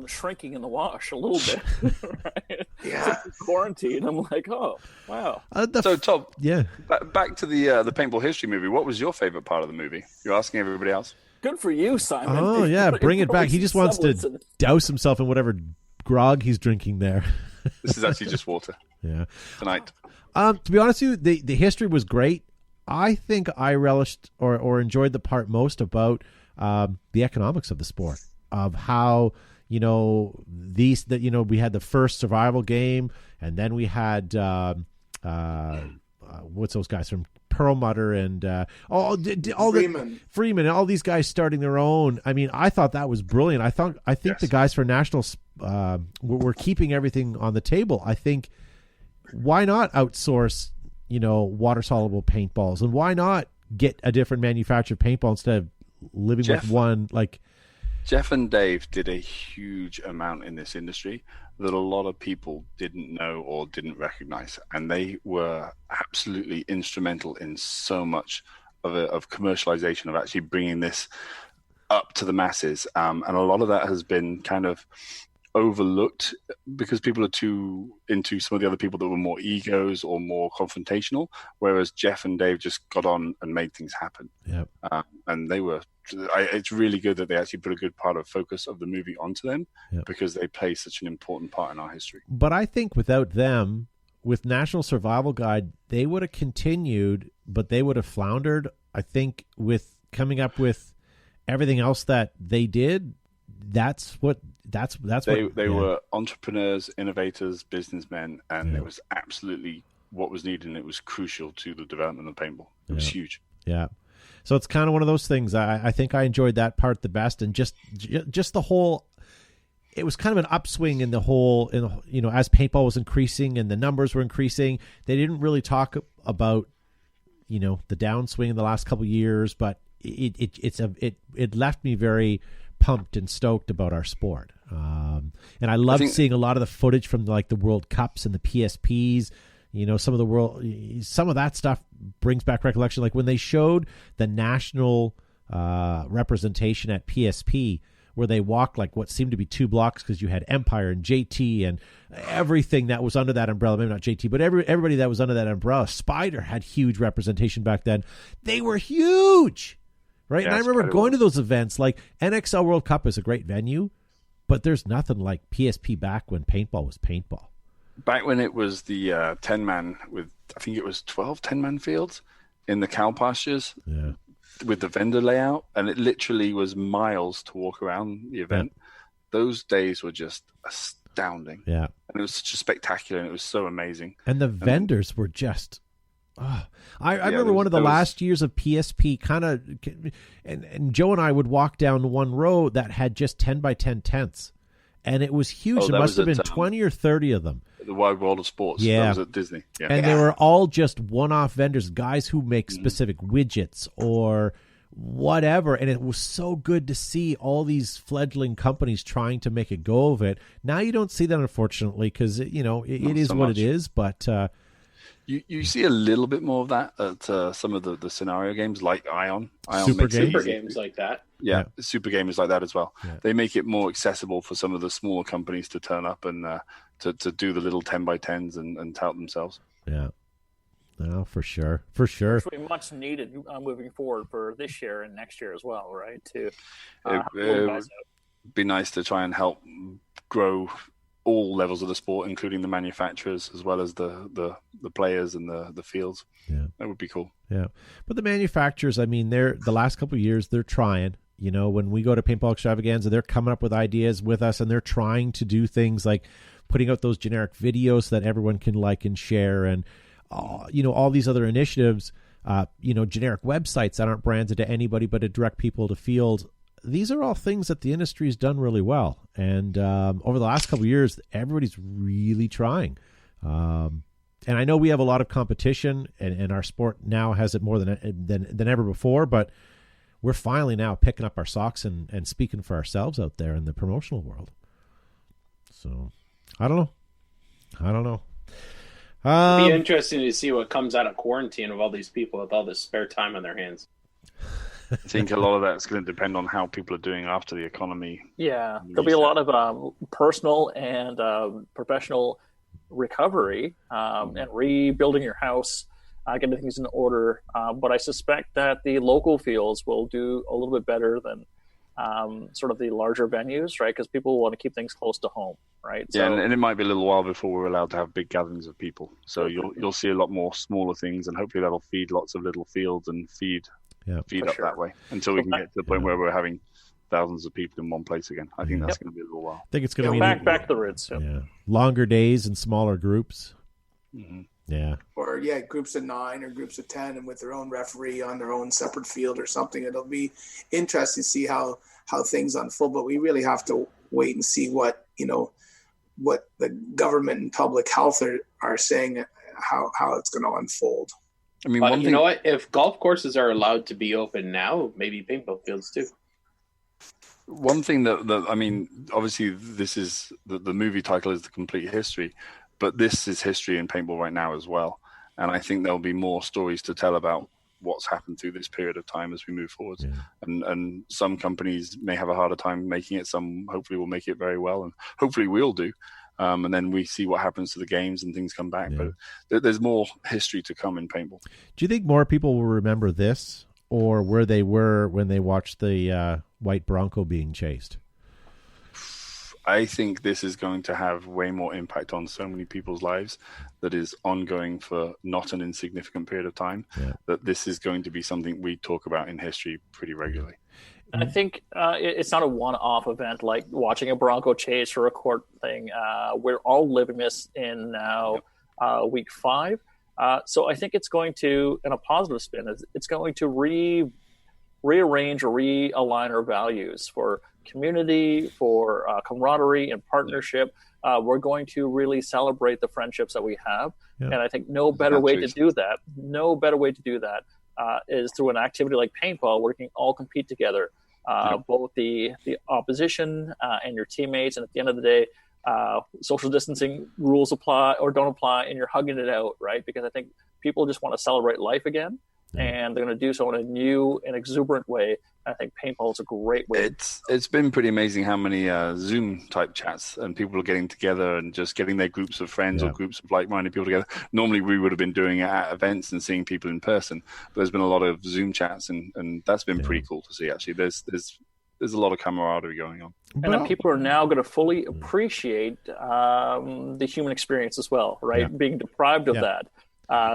shrinking in the wash a little bit. Right? Yeah. Since quarantine, I'm like, oh, wow. So, Tom, yeah. Back to the Paintball history movie. What was your favorite part of the movie? You're asking everybody else. Good for you, Simon. Oh, yeah, bring it back. He just wants to douse himself in whatever grog he's drinking there. This is actually just water. Yeah. Tonight. To be honest with you, the history was great. I think I relished or enjoyed the part most about the economics of the sport, of how, we had the first survival game, and then we had what's those guys from Perlmutter and Freeman, and all these guys starting their own. I mean, I thought that was brilliant. I think the guys for Nationals were keeping everything on the table. I think, why not outsource, water soluble paintballs, and why not get a different manufactured paintball instead of living with one? Like, Jeff and Dave did a huge amount in this industry that a lot of people didn't know or didn't recognize, and they were absolutely instrumental in so much of commercialization, of actually bringing this up to the masses. And a lot of that has been kind of overlooked because people are too into some of the other people that were more egos or more confrontational, whereas Jeff and Dave just got on and made things happen. Yep. And they were it's really good that they actually put a good part of focus of the movie onto them, because they play such an important part in our history. But I think without them, with National Survival Guide, they would have continued, but they would have floundered. I think with coming up with everything else that they did, they were entrepreneurs, innovators, businessmen, and it was absolutely what was needed, and it was crucial to the development of paintball. It was huge. Yeah. So it's kind of one of those things. I think I enjoyed that part the best, and just the whole. It was kind of an upswing in the whole, as paintball was increasing and the numbers were increasing. They didn't really talk about, the downswing in the last couple of years, but it left me very pumped and stoked about our sport. And I loved seeing a lot of the footage from the World Cups and the PSPs. Some of that stuff brings back recollection. Like when they showed the national representation at PSP, where they walked what seemed to be 2 blocks, because you had Empire and JT and everything that was under that umbrella. Maybe not JT, but everybody that was under that umbrella. Spider had huge representation back then. They were huge, right? And I remember going to those events. Like NXL World Cup is a great venue, but there's nothing like PSP back when paintball was paintball. Back when it was the 10-man with, I think it was 12 10-man fields in the cow pastures. Yeah. With the vendor layout, and it literally was miles to walk around the event. Yeah. Those days were just astounding. Yeah. And it was such a spectacular, and it was so amazing. And the vendors were just... I remember one of the last years of PSP kind of... And Joe and I would walk down one row that had just 10 by 10 tents. And it was huge. There must have been 20 or 30 of them. The Wide World of Sports. Yeah. That was at Disney. Yeah. And they were all just one-off vendors, guys who make specific widgets or whatever. And it was so good to see all these fledgling companies trying to make a go of it. Now you don't see that, unfortunately, because, it is so what much. it is. But you see a little bit more of that at some of the scenario games like Ion. Super makes it games? Super easy. games like that. Yeah, super game is like that as well. Yeah. They make it more accessible for some of the smaller companies to turn up and to do the little 10x10s and tout themselves. yeah, no, for sure, for sure. Which will be much needed moving forward for this year and next year as well, right? To It would be nice to try and help grow all levels of the sport, including the manufacturers as well as the players and the fields. Yeah, that would be cool. Yeah, but the manufacturers, I mean, they're the last couple of years they're trying. When we go to Paintball Extravaganza, they're coming up with ideas with us, and they're trying to do things like putting out those generic videos so that everyone can like and share, and all these other initiatives. Generic websites that aren't branded to anybody but to direct people to field. These are all things that the industry has done really well, and over the last couple of years, everybody's really trying. And I know we have a lot of competition, and our sport now has it more than ever before, but we're finally now picking up our socks and speaking for ourselves out there in the promotional world. So, I don't know. It'd be interesting to see what comes out of quarantine of all these people with all this spare time on their hands. I think a lot of that's going to depend on how people are doing after the economy. Yeah, there'll be a lot of personal and professional recovery and rebuilding your house, getting things in order. But I suspect that the local fields will do a little bit better than sort of the larger venues, right? Because people want to keep things close to home, right? Yeah, and it might be a little while before we're allowed to have big gatherings of people. So you'll see a lot more smaller things, and hopefully that'll feed lots of little fields and feed up that way until we can get to the point where we're having thousands of people in one place again. I think that's going to be a little while. I think it's going to be back to the roots. Yeah, longer days and smaller groups. Mm-hmm. Yeah. Or groups of 9 or groups of 10 and with their own referee on their own separate field or something. It'll be interesting to see how things unfold, but we really have to wait and see what the government and public health are saying, how it's going to unfold. I mean, you know what? If golf courses are allowed to be open now, maybe paintball fields too. One thing that I mean, obviously, this is the movie title is The Complete History, but this is history in paintball right now as well. And I think there'll be more stories to tell about what's happened through this period of time as we move forward. Yeah. And some companies may have a harder time making it. Some hopefully will make it very well, and hopefully we'll do. And then we see what happens to the games and things come back. Yeah. But there's more history to come in paintball. Do you think more people will remember this or where they were when they watched the white Bronco being chased? I think this is going to have way more impact on so many people's lives that is ongoing for not an insignificant period of time, that this is going to be something we talk about in history pretty regularly. I think it's not a one-off event like watching a Bronco chase or a court thing. We're all living this in now week 5. So I think it's going to, in a positive spin, it's going to rearrange or realign our values for community, for camaraderie and partnership. We're going to really celebrate the friendships that we have. Yeah. And I think no better way to do that is through an activity like paintball, where we can all compete together, both the opposition and your teammates. And at the end of the day, social distancing rules apply or don't apply, and you're hugging it out, right? Because I think people just want to celebrate life again. And they're going to do so in a new and exuberant way. I think paintball is a great way. It's been pretty amazing how many Zoom type chats and people are getting together and just getting their groups of friends or groups of like-minded people together. Normally we would have been doing it at events and seeing people in person, but there's been a lot of Zoom chats and that's been pretty cool to see. Actually, there's a lot of camaraderie going on. And then people are now going to fully appreciate the human experience as well, right? Yeah. Being deprived of that.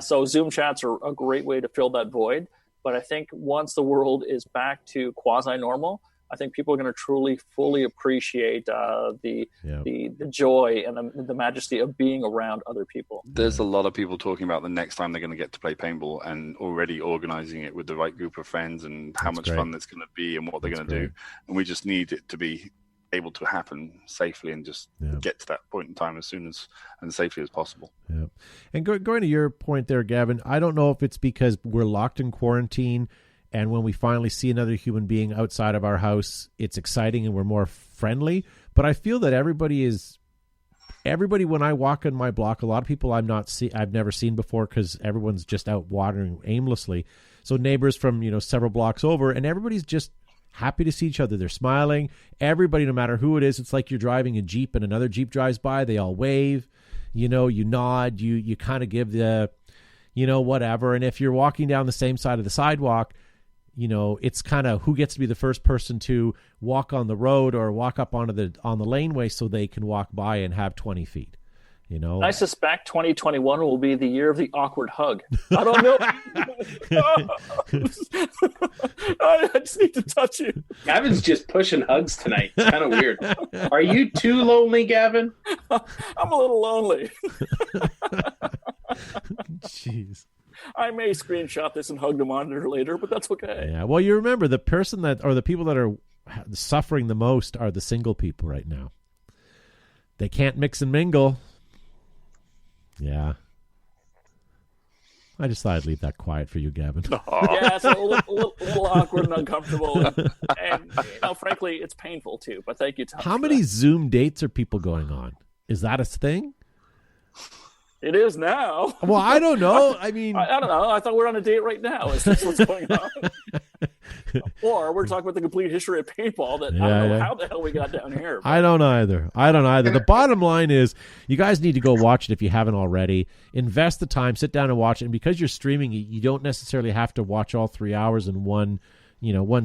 So Zoom chats are a great way to fill that void. But I think once the world is back to quasi-normal, I think people are going to truly, fully appreciate the joy and the majesty of being around other people. There's a lot of people talking about the next time they're going to get to play paintball and already organizing it with the right group of friends and how much fun it's going to be and what they're going to do. And we just need it to be able to happen safely and just get to that point in time as soon as and safely as possible. Yeah. And going to your point there, Gavin, I don't know if it's because we're locked in quarantine And when we finally see another human being outside of our house, it's exciting and we're more friendly. But I feel that everybody when I walk in my block, a lot of people I've never seen before because everyone's just out wandering aimlessly. So neighbors from, several blocks over, and everybody's just happy to see each other. They're smiling. Everybody, no matter who it is, it's like you're driving a Jeep and another Jeep drives by. They all wave, you nod, you kind of give the, whatever. And if you're walking down the same side of the sidewalk, it's kind of who gets to be the first person to walk on the road or walk up on the laneway so they can walk by and have 20 feet. I suspect 2021 will be the year of the awkward hug. I don't know. I just need to touch you. Gavin's just pushing hugs tonight. It's kind of weird. Are you too lonely, Gavin? I'm a little lonely. Jeez. I may screenshot this and hug the monitor later, but that's okay. Yeah. Well, you remember the people that are suffering the most are the single people right now. They can't mix and mingle. Yeah. I just thought I'd leave that quiet for you, Gavin. Yeah, it's a little awkward and uncomfortable. And frankly, it's painful too. But thank you, Tom. How many Zoom dates are people going on? Is that a thing? It is now. Well, I don't know. I mean, I don't know. I thought we're on a date right now. Is this what's going on? Or we're talking about the complete history of paintball that I don't know how the hell we got down here. But... I don't either. The bottom line is you guys need to go watch it if you haven't already. Invest the time, sit down and watch it. And because you're streaming, you don't necessarily have to watch all 3 hours in one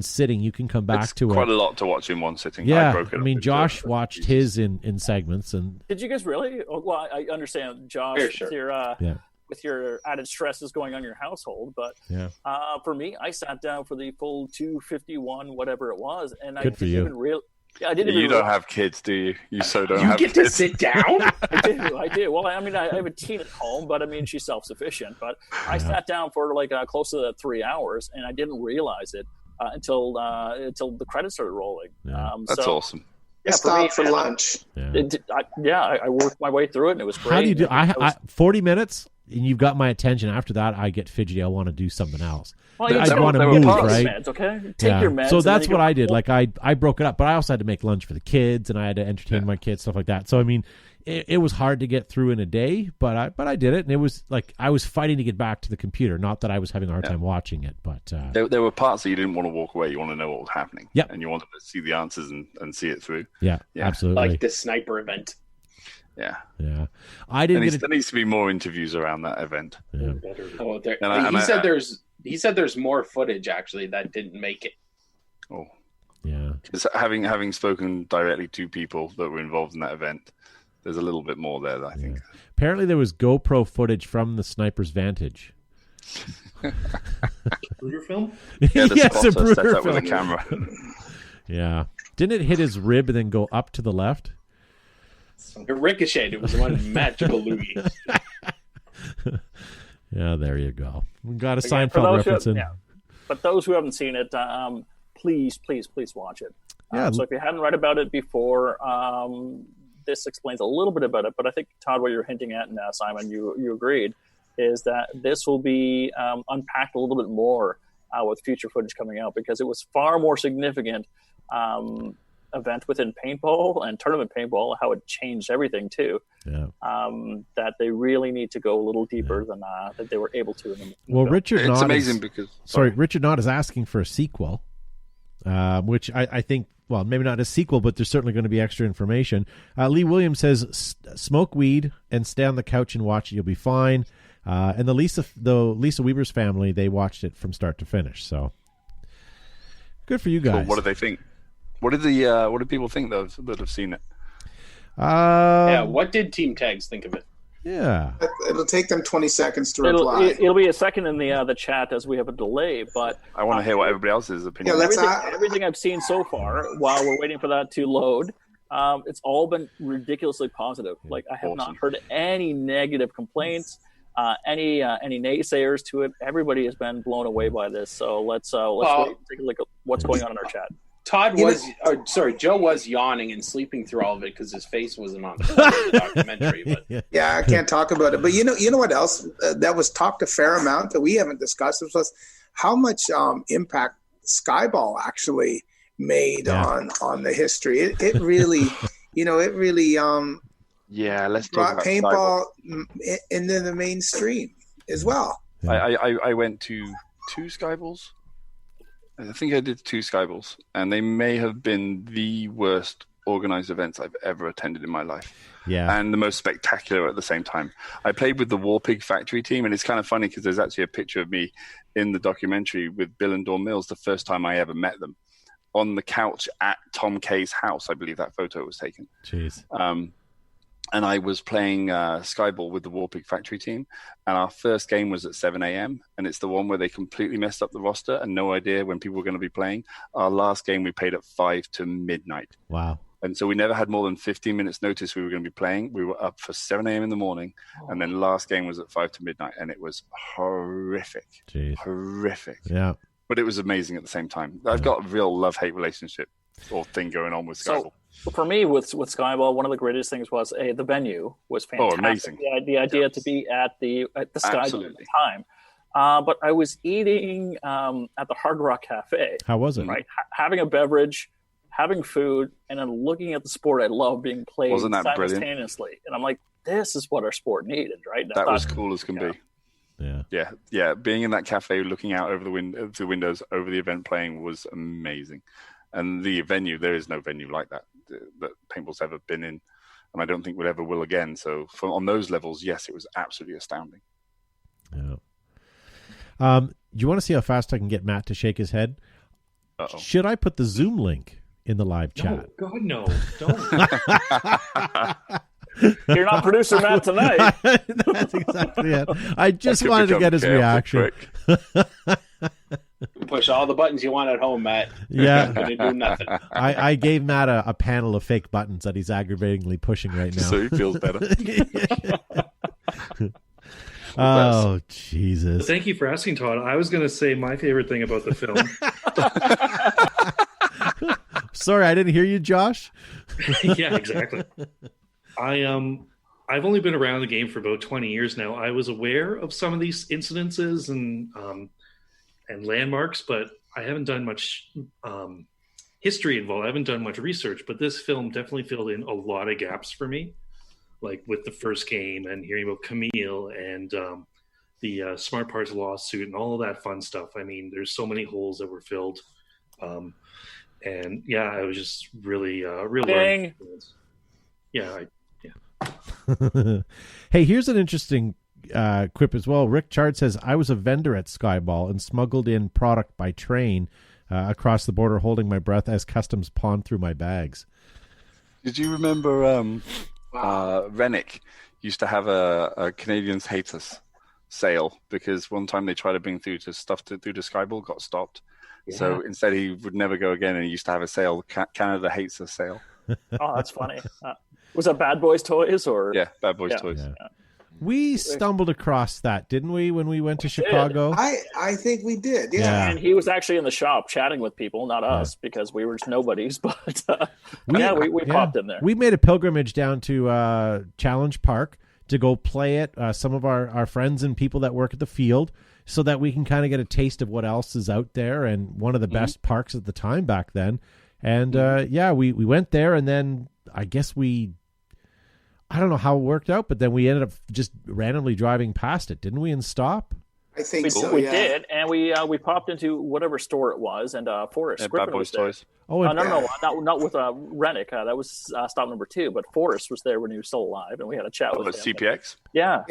sitting. You can come back to it. It's quite a lot to watch in one sitting. Yeah, Josh watched his in segments. And did you guys really? Well, I understand, Josh, with your added stresses going on in your household. But for me, I sat down for the full 251, whatever it was, and Good for you. I didn't. You don't have kids, do you? You don't you have get kids. to sit down? I do. Well, I have a teen at home, but she's self-sufficient. But I sat down for close to 3 hours, and I didn't realize it until the credits started rolling. Yeah. That's awesome. I stopped for lunch. I worked my way through it, and it was great. How do you do? 40 minutes, and you've got my attention. After that, I get fidgety. I want to do something else. Well, I want to move, right? Meds, okay? Take your meds. So that's what I did. I broke it up, but I also had to make lunch for the kids, and I had to entertain my kids, stuff like that. So it was hard to get through in a day, but I did it, and it was I was fighting to get back to the computer. Not that I was having a hard time watching it, but there were parts that you didn't want to walk away. You want to know what was happening, and you wanted to see the answers and see it through. Yeah, absolutely. Like the sniper event. Yeah. I didn't. There needs to be more interviews around that event. Yeah. He said there's more footage actually that didn't make it. Oh, yeah. Because having spoken directly to people that were involved in that event, there's a little bit more there, I think. Apparently, there was GoPro footage from the sniper's vantage. Bruder film? Yeah, the yes, a spotter set Bruder up with a film. camera. Yeah. Didn't it hit his rib and then go up to the left? It ricocheted. It was one magical Louis. Yeah, there you go. We got a Seinfeld reference in. But those who haven't seen it, please watch it. So if you hadn't read about it before, this explains a little bit about it. But I think, Todd, what you're hinting at, and Simon, you agreed, is that this will be unpacked a little bit more with future footage coming out, because it was far more significant event within paintball and tournament paintball, how it changed everything too. That they really need to go a little deeper than that they were able to. Richard, it's amazing because Richard Knott is asking for a sequel, which I think. Well, maybe not a sequel, but there's certainly going to be extra information. Lee Williams says, "Smoke weed and stay on the couch and watch it. You'll be fine." And the Lisa Weaver's family, they watched it from start to finish. So good for you guys. Cool. What do they think? What did people think that have seen it? What did Team Tags think of it? Yeah, it'll take them 20 seconds to reply. It'll be a second in the chat as we have a delay, but I want to hear what everybody else's opinion. Everything I've seen so far, while we're waiting for that to load, it's all been ridiculously positive. Like, I have not heard any negative complaints, any naysayers to it. Everybody has been blown away by this. So let's wait and take a look at what's going on in our chat. Joe was yawning and sleeping through all of it because his face wasn't on the documentary. But I can't talk about it. But you know what else that was talked a fair amount that we haven't discussed? This was how much impact Skyball actually made on the history. It really, it really let's talk brought about paintball into the mainstream as well. Yeah. I went to 2 Skyballs. I think I did 2 Skyballs, and they may have been the worst organized events I've ever attended in my life. Yeah. And the most spectacular at the same time. I played with the War Pig Factory team, and it's kind of funny because there's actually a picture of me in the documentary with Bill and Dawn Mills, the first time I ever met them, on the couch at Tom Kay's house. I believe that photo was taken. Jeez. And I was playing Skyball with the War Pig Factory team, and our first game was at 7 a.m., and it's the one where they completely messed up the roster and no idea when people were going to be playing. Our last game we played at 5 to midnight. Wow. And so we never had more than 15 minutes notice we were going to be playing. We were up for 7 a.m. in the morning, and then last game was at 5 to midnight, and it was horrific. Jeez. Horrific. Yeah. But it was amazing at the same time. I've got a real love-hate relationship or thing going on with Skyball. So for me, with Skyball, one of the greatest things was the venue was fantastic. Oh, amazing! The idea to be at the Skyball at the time. But I was eating at the Hard Rock Cafe. How was it? Right, having a beverage, having food, and then looking at the sport I love being played Wasn't that simultaneously. brilliant? And I'm like, this is what our sport needed, right? And That was cool as can be. Yeah. Being in that cafe, looking out over the windows over the event playing was amazing. And the venue, there is no venue like that paintball's ever been in, and I don't think we ever will again. So on those levels, yes, it was absolutely astounding. Yeah. You want to see how fast I can get Matt to shake his head? Uh-oh. Should I put the Zoom link in the live chat? No, God, no. Don't. You're not producer Matt tonight. That's exactly it. I just wanted to get his reaction. Push all the buttons you want at home, Matt. Yeah. You're gonna do nothing. I gave Matt a panel of fake buttons that he's aggravatingly pushing right now. So he feels better. Oh, Jesus. Thank you for asking, Todd. I was going to say my favorite thing about the film. Sorry, I didn't hear you, Josh. Yeah, exactly. I've only been around the game for about 20 years now. I was aware of some of these incidences and landmarks, but I haven't done much history involved. I haven't done much research, but this film definitely filled in a lot of gaps for me, like with the first game and hearing about Camille and the Smart Parts lawsuit and all of that fun stuff. I mean, there's so many holes that were filled. And yeah, I was just really, really. Yeah. Hey, here's an interesting quip as well. Rick Chard says, I was a vendor at Skyball and smuggled in product by train across the border, holding my breath as customs pawned through my bags. Did you remember Rennick used to have a Canadians Hate Us sale because one time they tried to bring through to Skyball, got stopped. Yeah. So instead he would never go again, and he used to have a sale, Canada Hates Us sale. Oh, that's funny. Was that Bad Boys Toys? Or yeah, Bad Boys Toys. Yeah. We stumbled across that, didn't we, when we went to Chicago? I think we did, yeah. And he was actually in the shop chatting with people, not us, because we were just nobodies. But we popped in there. We made a pilgrimage down to Challenge Park to go play it. Some of our friends and people that work at the field, so that we can kind of get a taste of what else is out there. And one of the best parks at the time back then. And we went there, and then I guess I don't know how it worked out, but then we ended up just randomly driving past it, didn't we, and stop? I think we did, and we popped into whatever store it was, and Forrest Bad Boys Toys. Oh, not with Rennick. That was stop number 2, but Forrest was there when he was still alive, and we had a chat with him. CPX? Yeah.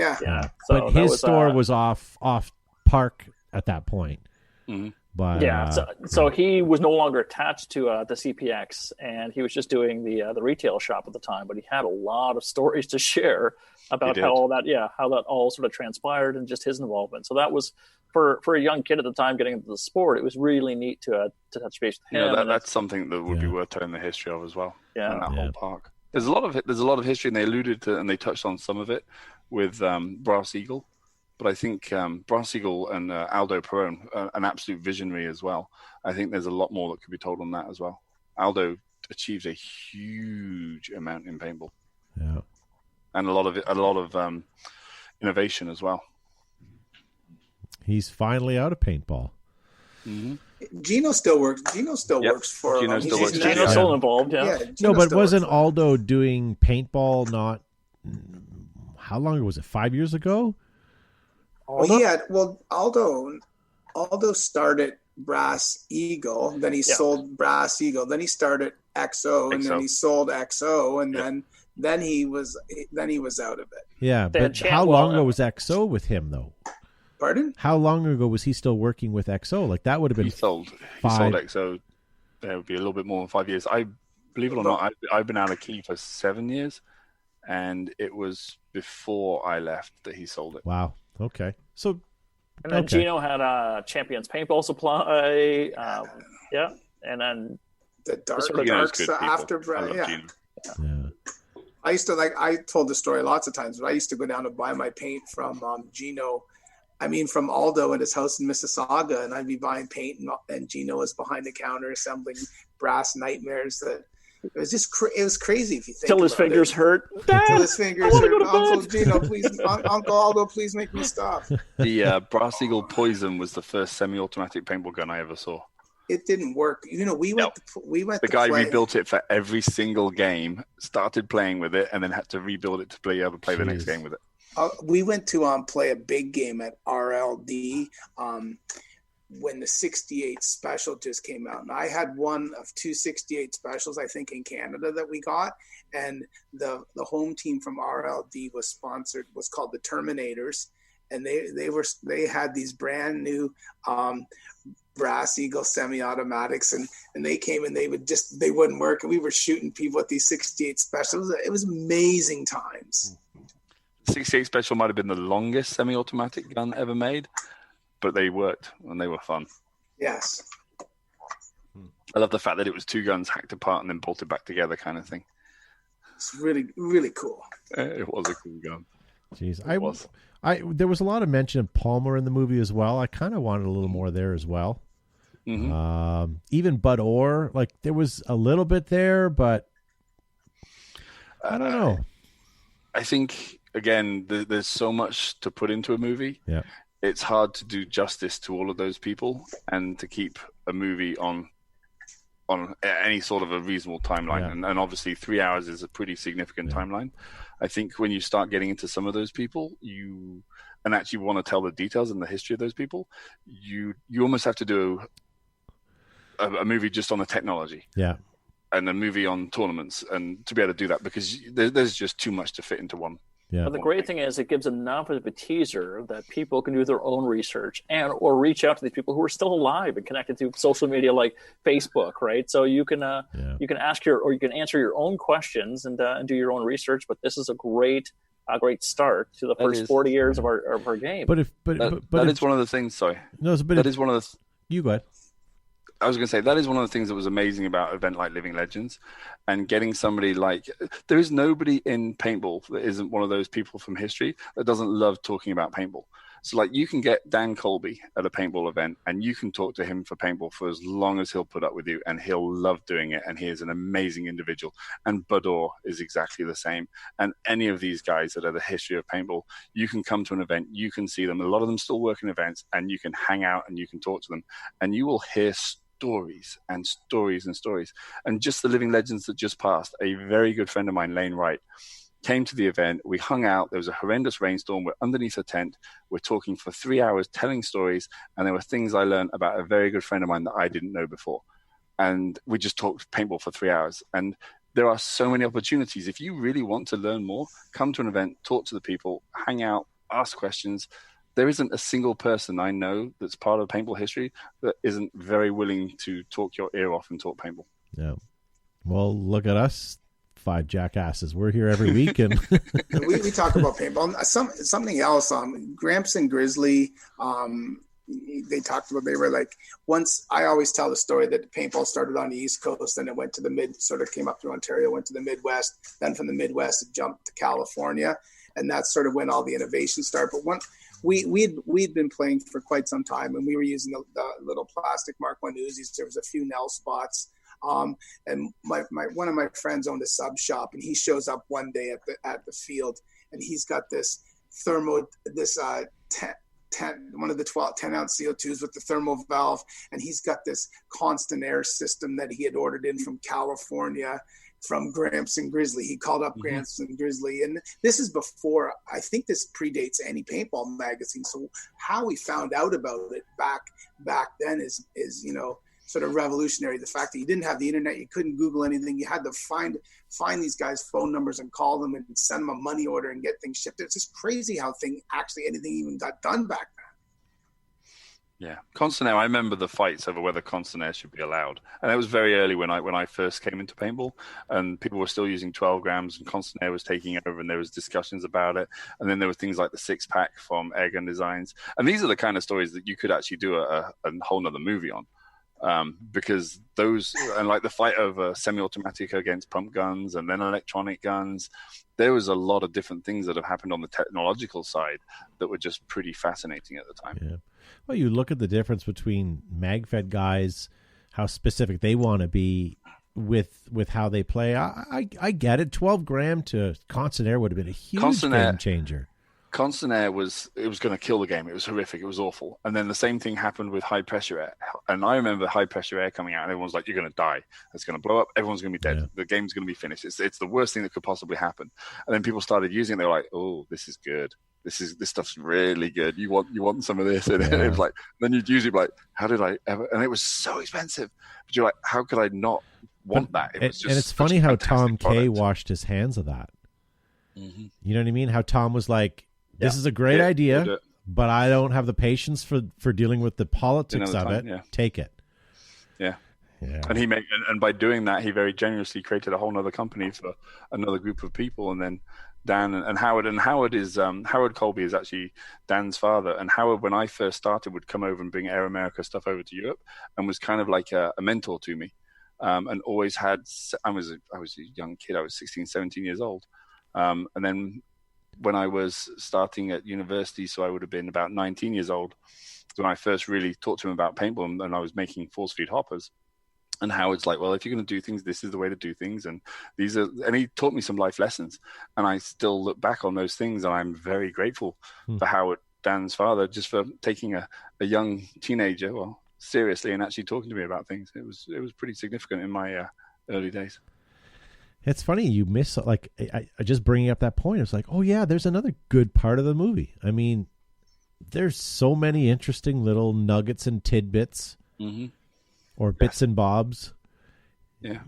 So but his store was off park at that point. Mm-hmm. But so he was no longer attached to the CPX, and he was just doing the retail shop at the time. But he had a lot of stories to share about how that all sort of transpired and just his involvement. So that was for a young kid at the time getting into the sport. It was really neat to touch base with him. That's something that would be worth telling the history of as well. Yeah, in that whole park. There's a lot of history, and they alluded to and they touched on some of it with Brass Eagle. But I think Brass Eagle and Aldo Perone, an absolute visionary as well. I think there's a lot more that could be told on that as well. Aldo achieved a huge amount in paintball, and a lot of innovation as well. He's finally out of paintball. Gino still works. Gino still Yep. works for. Gino still works. Gino's still involved, yeah. Gino No, but still wasn't works for- Aldo doing paintball not how long ago was it? 5 years ago? Aldo started Brass Eagle, then he sold Brass Eagle, then he started XO, and then he sold XO, and then he was out of it. Yeah, but how long ago was XO with him though? Pardon? How long ago was he still working with XO? Like that would have been He sold XO. There would be a little bit more than 5 years. I believe it or not, I've been out of Key for 7 years, and it was before I left that he sold it. Wow. Okay. So. And then Gino had Champions Paintball Supply, and then the darks after Brad. I used to I told the story lots of times, but I used to go down and buy my paint from Gino. From Aldo at his house in Mississauga, and I'd be buying paint, and Gino was behind the counter assembling Brass Nightmares. That it was just it was crazy if you think. Till his fingers hurt. Till his fingers hurt. Uncle Gino, please, Uncle Aldo, please make me stop. The Brass Eagle Poison was the first semi-automatic paintball gun I ever saw. It didn't work. We went. The guy rebuilt it for every single game. Started playing with it, and then had to rebuild it to be able to play the next game with it. We went to play a big game at RLD when the 68 special just came out. And I had one of 2 68 specials, I think, in Canada that we got. And the home team from RLD was called the Terminators. And they had these brand new Brass Eagle semi-automatics, and they came and they wouldn't work. And we were shooting people with these 68 specials. It was amazing times. 68 Special might have been the longest semi-automatic gun ever made, but they worked and they were fun. Yes. I love the fact that it was 2 guns hacked apart and then bolted back together kind of thing. It's really, really cool. It was a cool gun. Jeez. There was a lot of mention of Palmer in the movie as well. I kind of wanted a little more there as well. Mm-hmm. Even Bud Orr, there was a little bit there, but I don't know. I think... Again, there's so much to put into a movie. Yeah, it's hard to do justice to all of those people and to keep a movie on any sort of a reasonable timeline. Yeah. And obviously 3 hours is a pretty significant timeline. I think when you start getting into some of those people, and actually want to tell the details and the history of those people, you almost have to do a movie just on the technology. Yeah. And a movie on tournaments, and to be able to do that, because there's just too much to fit into one. Yeah. But the great thing is it gives enough of a teaser that people can do their own research or reach out to these people who are still alive and connected to social media like Facebook, right? So you can ask you can answer your own questions and do your own research. But this is a great start to the first 40 years of our game. But that is one of the things. Sorry, no, that is one of the. You go ahead. I was going to say, that is one of the things that was amazing about an event like Living Legends, and getting somebody there is nobody in paintball that isn't one of those people from history that doesn't love talking about paintball. So you can get Dan Colby at a paintball event and you can talk to him for paintball for as long as he'll put up with you, and he'll love doing it. And he is an amazing individual. And Bud Orr is exactly the same. And any of these guys that are the history of paintball, you can come to an event, you can see them. A lot of them still work in events, and you can hang out and you can talk to them, and you will hear stories and stories and stories. And just the Living Legends that just passed, a very good friend of mine, Lane Wright, came to the event. We hung out. There was a horrendous rainstorm. We're underneath a tent. We're talking for 3 hours, telling stories. And there were things I learned about a very good friend of mine that I didn't know before. And we just talked paintball for 3 hours. And there are so many opportunities. If you really want to learn more, come to an event, talk to the people, hang out, ask questions. There isn't a single person I know that's part of paintball history that isn't very willing to talk your ear off and talk paintball. Yeah. Well, look at us, 5 jackasses. We're here every week, and we talk about paintball. Something else. Gramps and Grizzly. They talked about. They were once. I always tell the story that paintball started on the East Coast, and it went to came up through Ontario, went to the Midwest. Then from the Midwest, it jumped to California, and that's sort of when all the innovation started. But we'd been playing for quite some time, and we were using the little plastic Mark I Uzis. There was a few Nell spots, and one of my friends owned a sub shop, and he shows up one day at the field, and he's got this one of the 10-ounce CO2s with the thermal valve, and he's got this constant air system that he had ordered in from California from Gramps and Grizzly. He called up Gramps and Grizzly, and this is before, I think this predates any paintball magazine. So how we found out about it back then is sort of revolutionary. The fact that you didn't have the internet, you couldn't Google anything, you had to find these guys' phone numbers and call them and send them a money order and get things shipped. It's just crazy how anything even got done back then. Yeah, constant air. I remember the fights over whether constant air should be allowed, and it was very early when I first came into paintball, and people were still using 12 grams, and constant air was taking over, and there was discussions about it. And then there were things like the 6-pack from Airgun Designs, and these are the kind of stories that you could actually do a whole nother movie on. Because those, and like the fight over semi-automatic against pump guns and then electronic guns, there was a lot of different things that have happened on the technological side that were just pretty fascinating at the time. Yeah. Well, you look at the difference between MagFed guys, how specific they want to be with how they play. I get it. 12 gram to constant air would have been a huge game changer. Constant air was going to kill the game. It was horrific. It was awful. And then the same thing happened with high pressure air. And I remember high pressure air coming out, and everyone's like, "You're going to die. It's going to blow up. Everyone's going to be dead. Yeah. The game's going to be finished. It's the worst thing that could possibly happen." And then people started using it. They were like, "Oh, this is good. This stuff's really good. You want some of this?" And it was like, then you'd use it like, "How did I ever?" And it was so expensive. But you're like, "How could I not want that?" It was just, and it's funny how Tom product. K washed his hands of that. Mm-hmm. You know what I mean? How Tom was like, "This is a great idea, but I don't have the patience for dealing with the politics of it. Yeah. Take it." Yeah. Yeah. And and by doing that, he very generously created a whole other company for another group of people. And then Dan and Howard is Howard Colby is actually Dan's father. And Howard, when I first started, would come over and bring Air America stuff over to Europe, and was kind of like a mentor to me. And always had. I was a young kid. I was 16, 17 years old, and then when I was starting at university, so I would have been about 19 years old, when I first really talked to him about paintball, and I was making force feed hoppers. And Howard's like, "Well, if you're going to do things, this is the way to do things." And and he taught me some life lessons. And I still look back on those things, and I'm very grateful for Howard, Dan's father, just for taking a young teenager, seriously, and actually talking to me about things. It was pretty significant in my early days. It's funny you miss, like, I just bringing up that point. It's like, oh yeah, there's another good part of the movie. I mean, there's so many interesting little nuggets and tidbits, or bits and bobs. Yeah.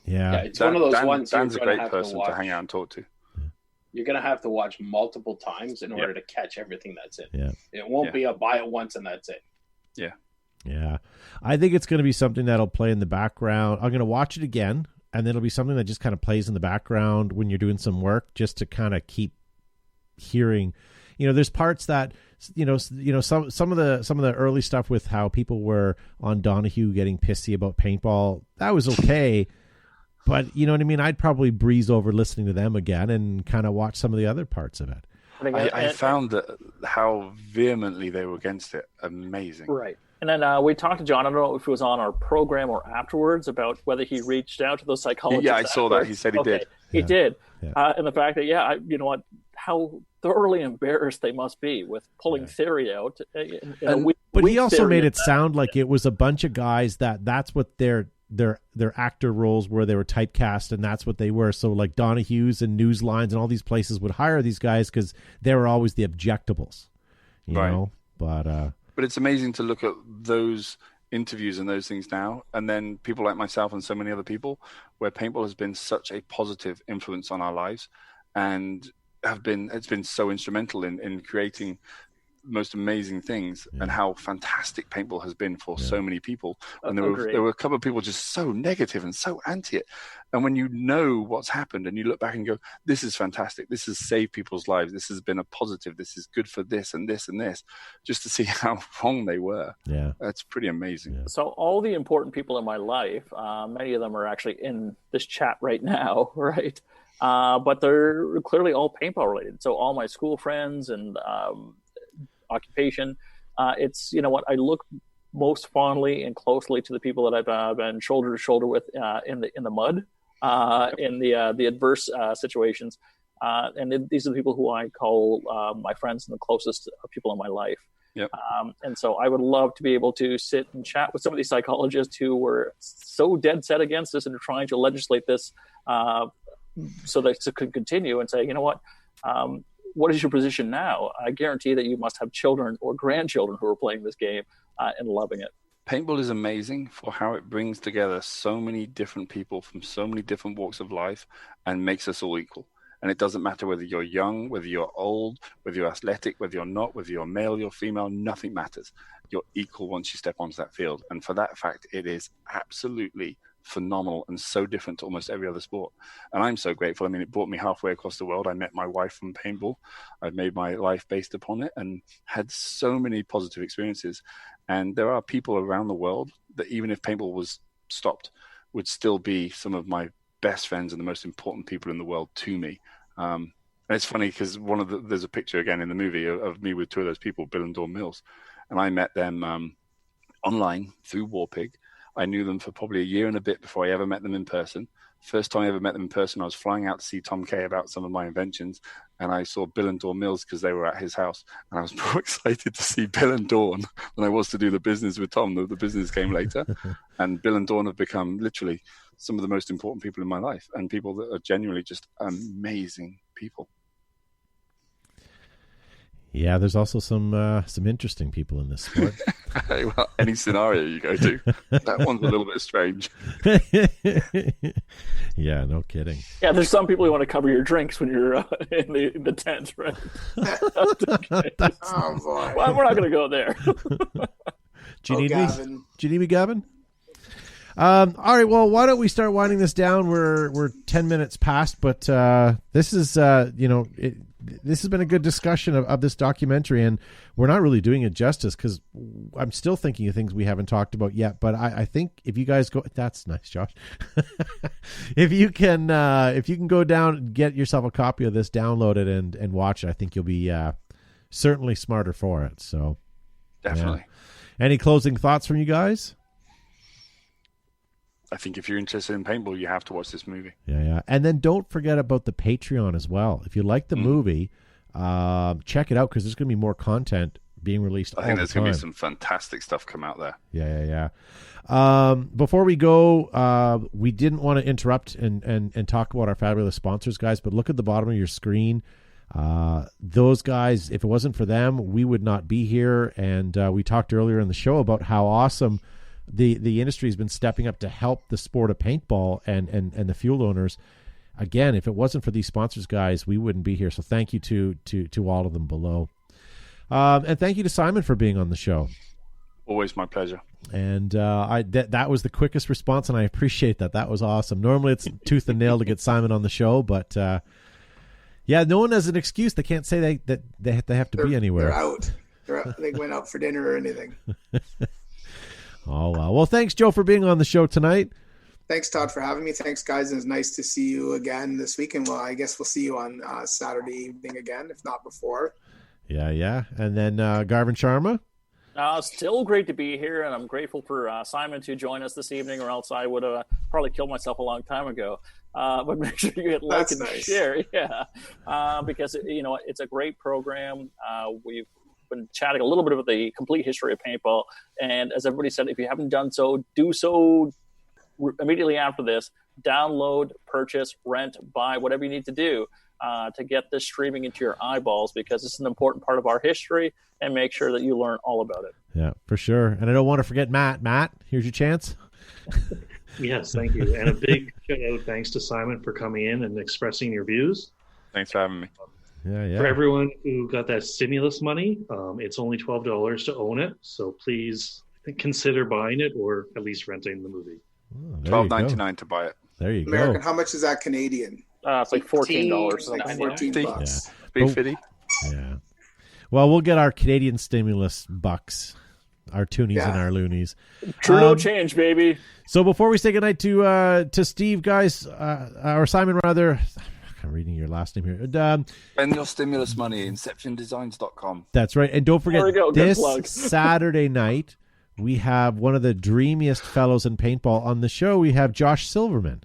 It's one of those ones. Dan's a great person to hang out and talk to. You're going to have to watch multiple times in order to catch everything that's in. Yeah. It won't be a buy it once and that's it. Yeah. Yeah. I think it's going to be something that'll play in the background. I'm going to watch it again. And then it'll be something that just kind of plays in the background when you're doing some work, just to kind of keep hearing. There's parts that some of the early stuff with how people were on Donahue getting pissy about paintball. That was okay, but you know what I mean. I'd probably breeze over listening to them again and kind of watch some of the other parts of it. I found that how vehemently they were against it amazing. Right. And then we talked to John, I don't know if it was on our program or afterwards, about whether he reached out to those psychologists. Yeah, I saw that. He said he did. He did. Yeah. And the fact that, you know what, how thoroughly embarrassed they must be with pulling theory out. But he also made it sound like it was a bunch of guys that's what their actor roles were. They were typecast, and that's what they were. So like Donahue's and Newslines and all these places would hire these guys because they were always the objectables, you know? But it's amazing to look at those interviews and those things now, and then people like myself and so many other people, where paintball has been such a positive influence on our lives, and it's been so instrumental in creating most amazing things, and how fantastic paintball has been for so many people. And there were a couple of people just so negative and so anti it. And when you know what's happened and you look back and go, "This is fantastic. This has saved people's lives. This has been a positive. This is good for this and this and this," just to see how wrong they were. Yeah, that's pretty amazing. Yeah. So all the important people in my life, many of them are actually in this chat right now, right? But they're clearly all paintball related. So all my school friends and occupation, it's, you know what, I look most fondly and closely to the people that I've been shoulder to shoulder with in the mud, in the adverse situations. These are the people who I call my friends and the closest people in my life. Yep. And so I would love to be able to sit and chat with some of these psychologists who were so dead set against this and are trying to legislate this so that it could continue, and say, you know what is your position now? I guarantee that you must have children or grandchildren who are playing this game and loving it. Paintball is amazing for how it brings together so many different people from so many different walks of life and makes us all equal. And it doesn't matter whether you're young, whether you're old, whether you're athletic, whether you're not, whether you're male, you're female, nothing matters. You're equal once you step onto that field. And for that fact, it is absolutely phenomenal and so different to almost every other sport. And I'm so grateful. I mean, it brought me halfway across the world. I met my wife from paintball. I've made my life based upon it and had so many positive experiences. And there are people around the world that even if paintball was stopped, would still be some of my best friends and the most important people in the world to me. And it's funny because there's a picture again in the movie of me with two of those people, Bill and Dawn Mills. And I met them online through Warpig. I knew them for probably a year and a bit before I ever met them in person. First time I ever met them in person, I was flying out to see Tom Kay about some of my inventions, and I saw Bill and Dawn Mills because they were at his house, and I was more excited to see Bill and Dawn than I was to do the business with Tom. The business came later, and Bill and Dawn have become literally some of the most important people in my life, and people that are genuinely just amazing people. Yeah, there's also some interesting people in this sport. Well, any scenario you go to, that one's a little bit strange. Yeah, no kidding. Yeah, there's some people who want to cover your drinks when you're in the tent, right? Oh boy! Well, we're not going to go there. Do you need Gavin. me? Do you need me, Gavin? All right. Well, why don't we start winding this down? We're 10 minutes past, but this is this has been a good discussion of this documentary, and we're not really doing it justice because I'm still thinking of things we haven't talked about yet. But I think if you guys go, that's nice, Josh. if you can go down and get yourself a copy of this, download it and watch it, I think you'll be certainly smarter for it. So Definitely. Yeah. Any closing thoughts from you guys? I think if you're interested in paintball, you have to watch this movie. Yeah. And then don't forget about the Patreon as well. If you like the movie, check it out because there's going to be more content being released all the time. I think there's going to be some fantastic stuff come out there. Yeah. Before we go, we didn't want to interrupt and talk about our fabulous sponsors, guys, but look at the bottom of your screen. Those guys, if it wasn't for them, we would not be here. And we talked earlier in the show about how awesome the industry has been stepping up to help the sport of paintball and the fuel owners. Again, if it wasn't for these sponsors, guys, we wouldn't be here. So thank you to all of them below. And thank you to Simon for being on the show. Always my pleasure. And that was the quickest response, and I appreciate that. That was awesome. Normally it's tooth and nail to get Simon on the show, but yeah, no one has an excuse. They can't say that they have to be anywhere. They're out. They went out for dinner or anything. Oh, wow. Well, thanks, Joe, for being on the show tonight. Thanks, Todd, for having me. Thanks, guys. It's nice to see you again this weekend. Well, I guess we'll see you on Saturday evening again, if not before. Yeah. And then Garvin Sharma? Still great to be here, and I'm grateful for Simon to join us this evening, or else I would have probably killed myself a long time ago. But make sure you hit like and share. Yeah, because, it's a great program. We've been chatting a little bit about the complete history of paintball, and as everybody said, if you haven't done so, do so immediately after this. Download, purchase, rent, buy, whatever you need to do to get this streaming into your eyeballs, because it's an important part of our history, and make sure that you learn all about it. Yeah, for sure. And I don't want to forget Matt, here's your chance. Yes, thank you, and a big shout out thanks to Simon for coming in and expressing your views. Thanks for having me. Yeah. For everyone who got that stimulus money, it's only $12 to own it. So please consider buying it, or at least renting the movie. $12.99 to buy it. There you American, go. how much is that Canadian? It's like $14. Like $14. Yeah. $3.50. Yeah. Well, we'll get our Canadian stimulus bucks, our toonies and our loonies. Trudeau change, baby. So before we say goodnight to Steve, guys, or Simon rather. I'm reading your last name here. Spend your stimulus money, inceptiondesigns.com. That's right. And don't forget, this plug. Saturday night, we have one of the dreamiest fellows in paintball on the show. We have Josh Silverman.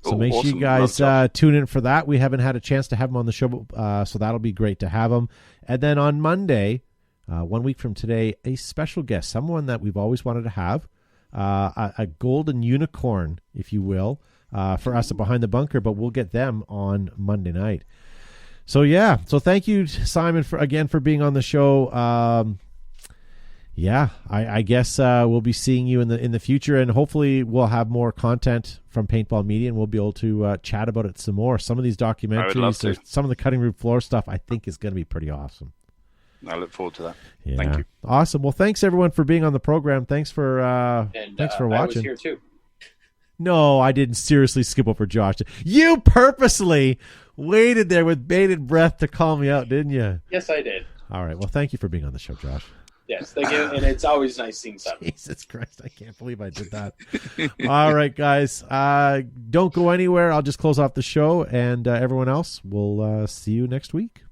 So make sure you guys tune in for that. We haven't had a chance to have him on the show, so that'll be great to have him. And then on Monday, 1 week from today, a special guest, someone that we've always wanted to have, a golden unicorn, if you will, for us at Behind the Bunker, but we'll get them on Monday night. So, yeah. So thank you, Simon, for being on the show. I guess we'll be seeing you in the future, and hopefully we'll have more content from Paintball Media, and we'll be able to chat about it some more. Some of these documentaries, some of the cutting room floor stuff, I think is going to be pretty awesome. I look forward to that. Yeah. Thank you. Awesome. Well, thanks everyone for being on the program. Thanks for watching. I was here too. No, I didn't seriously skip over Josh. You purposely waited there with bated breath to call me out, didn't you? Yes, I did. All right. Well, thank you for being on the show, Josh. Yes, thank you. And it's always nice seeing something. Jesus Christ, I can't believe I did that. All right, guys. Don't go anywhere. I'll just close off the show, and everyone else, we'll see you next week.